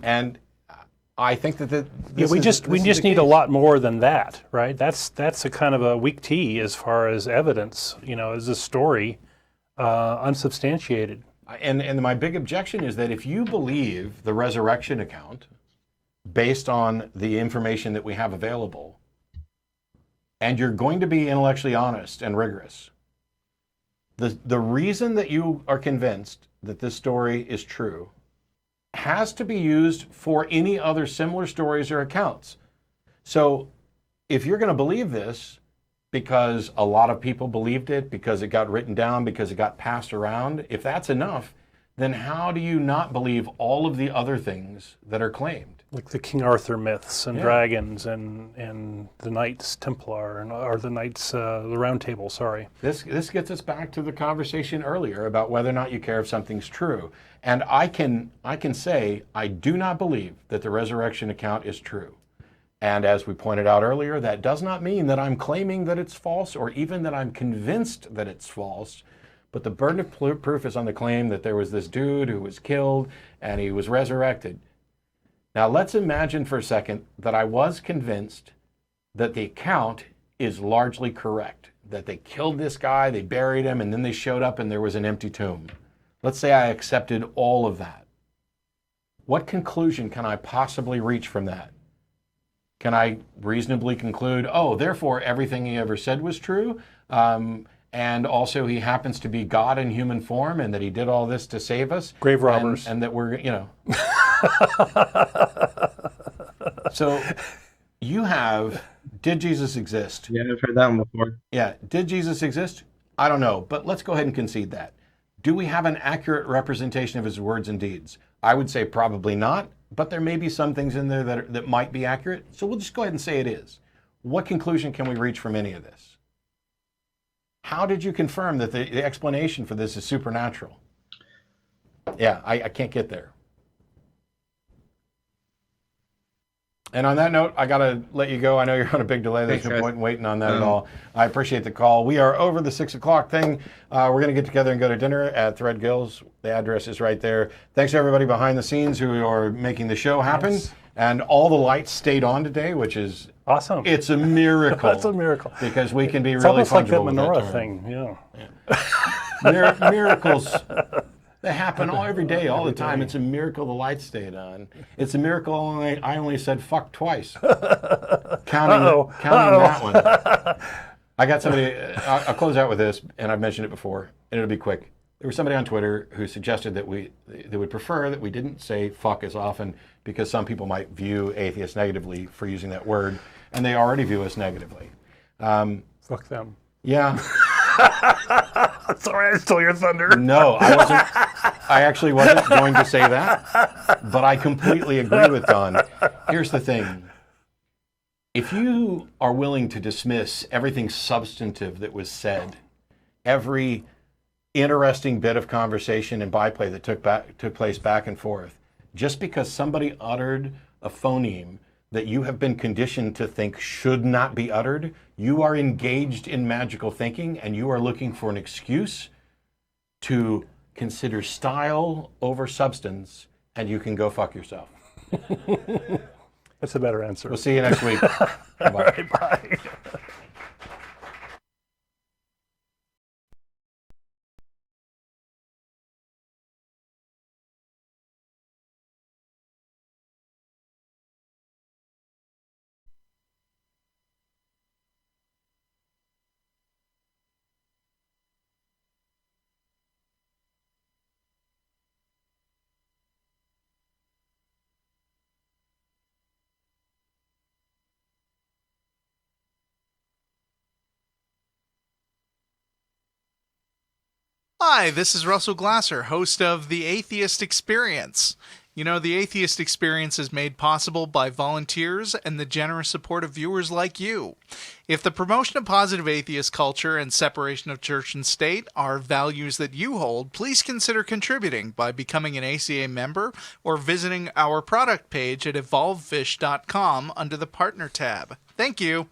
And I think that we just need a lot more than that, right? That's a kind of a weak tea as far as evidence, as a story, unsubstantiated. And my big objection is that if you believe the resurrection account based on the information that we have available, and you're going to be intellectually honest and rigorous, the reason that you are convinced that this story is true has to be used for any other similar stories or accounts. So if you're going to believe this because a lot of people believed it, because it got written down, because it got passed around, if that's enough, then how do you not believe all of the other things that are claimed? Like the King Arthur myths and dragons and the Knights Templar or the Knights the Round Table. Sorry. This gets us back to the conversation earlier about whether or not you care if something's true. And I can say I do not believe that the resurrection account is true. And as we pointed out earlier, that does not mean that I'm claiming that it's false or even that I'm convinced that it's false. But the burden of proof is on the claim that there was this dude who was killed and he was resurrected. Now let's imagine for a second that I was convinced that the account is largely correct, that they killed this guy, they buried him, and then they showed up and there was an empty tomb. Let's say I accepted all of that. What conclusion can I possibly reach from that? Can I reasonably conclude, oh, therefore everything he ever said was true, and also he happens to be God in human form and that he did all this to save us? Grave robbers. And that we're, So you have, did Jesus exist? Yeah, I've heard that one before. Yeah, did Jesus exist? I don't know, but let's go ahead and concede that. Do we have an accurate representation of his words and deeds? I would say probably not, but there may be some things in there that might be accurate, so we'll just go ahead and say it is. What conclusion can we reach from any of this? How did you confirm that the explanation for this is supernatural? Yeah, I can't get there. And on that note, I got to let you go. I know you're on a big delay. There's no point in waiting on that at all. I appreciate the call. We are over the 6 o'clock thing. We're going to get together and go to dinner at Thread Gills. The address is right there. Thanks to everybody behind the scenes who are making the show happen. Yes. And all the lights stayed on today, which is awesome. It's a miracle. That's a miracle. Because we can be it's really almost like that fungible menorah thing. Yeah. Miracles. They happen every day, all the time. It's a miracle the lights stayed on. It's a miracle I only said fuck twice. Counting that one. I got somebody, I'll close out with this, and I've mentioned it before, and it'll be quick. There was somebody on Twitter who suggested that they would prefer that we didn't say fuck as often because some people might view atheists negatively for using that word, and they already view us negatively. Fuck them. Yeah. Sorry, I stole your thunder. No, I wasn't. I actually wasn't going to say that, but I completely agree with Don. Here's the thing. If you are willing to dismiss everything substantive that was said, every interesting bit of conversation and byplay that took place back and forth, just because somebody uttered a phoneme that you have been conditioned to think should not be uttered, you are engaged in magical thinking and you are looking for an excuse to consider style over substance, and you can go fuck yourself. That's a better answer. We'll see you next week. All right, bye. Hi, this is Russell Glasser, host of The Atheist Experience. You know, The Atheist Experience is made possible by volunteers and the generous support of viewers like you. If the promotion of positive atheist culture and separation of church and state are values that you hold, please consider contributing by becoming an ACA member or visiting our product page at evolvefish.com under the Partner tab. Thank you.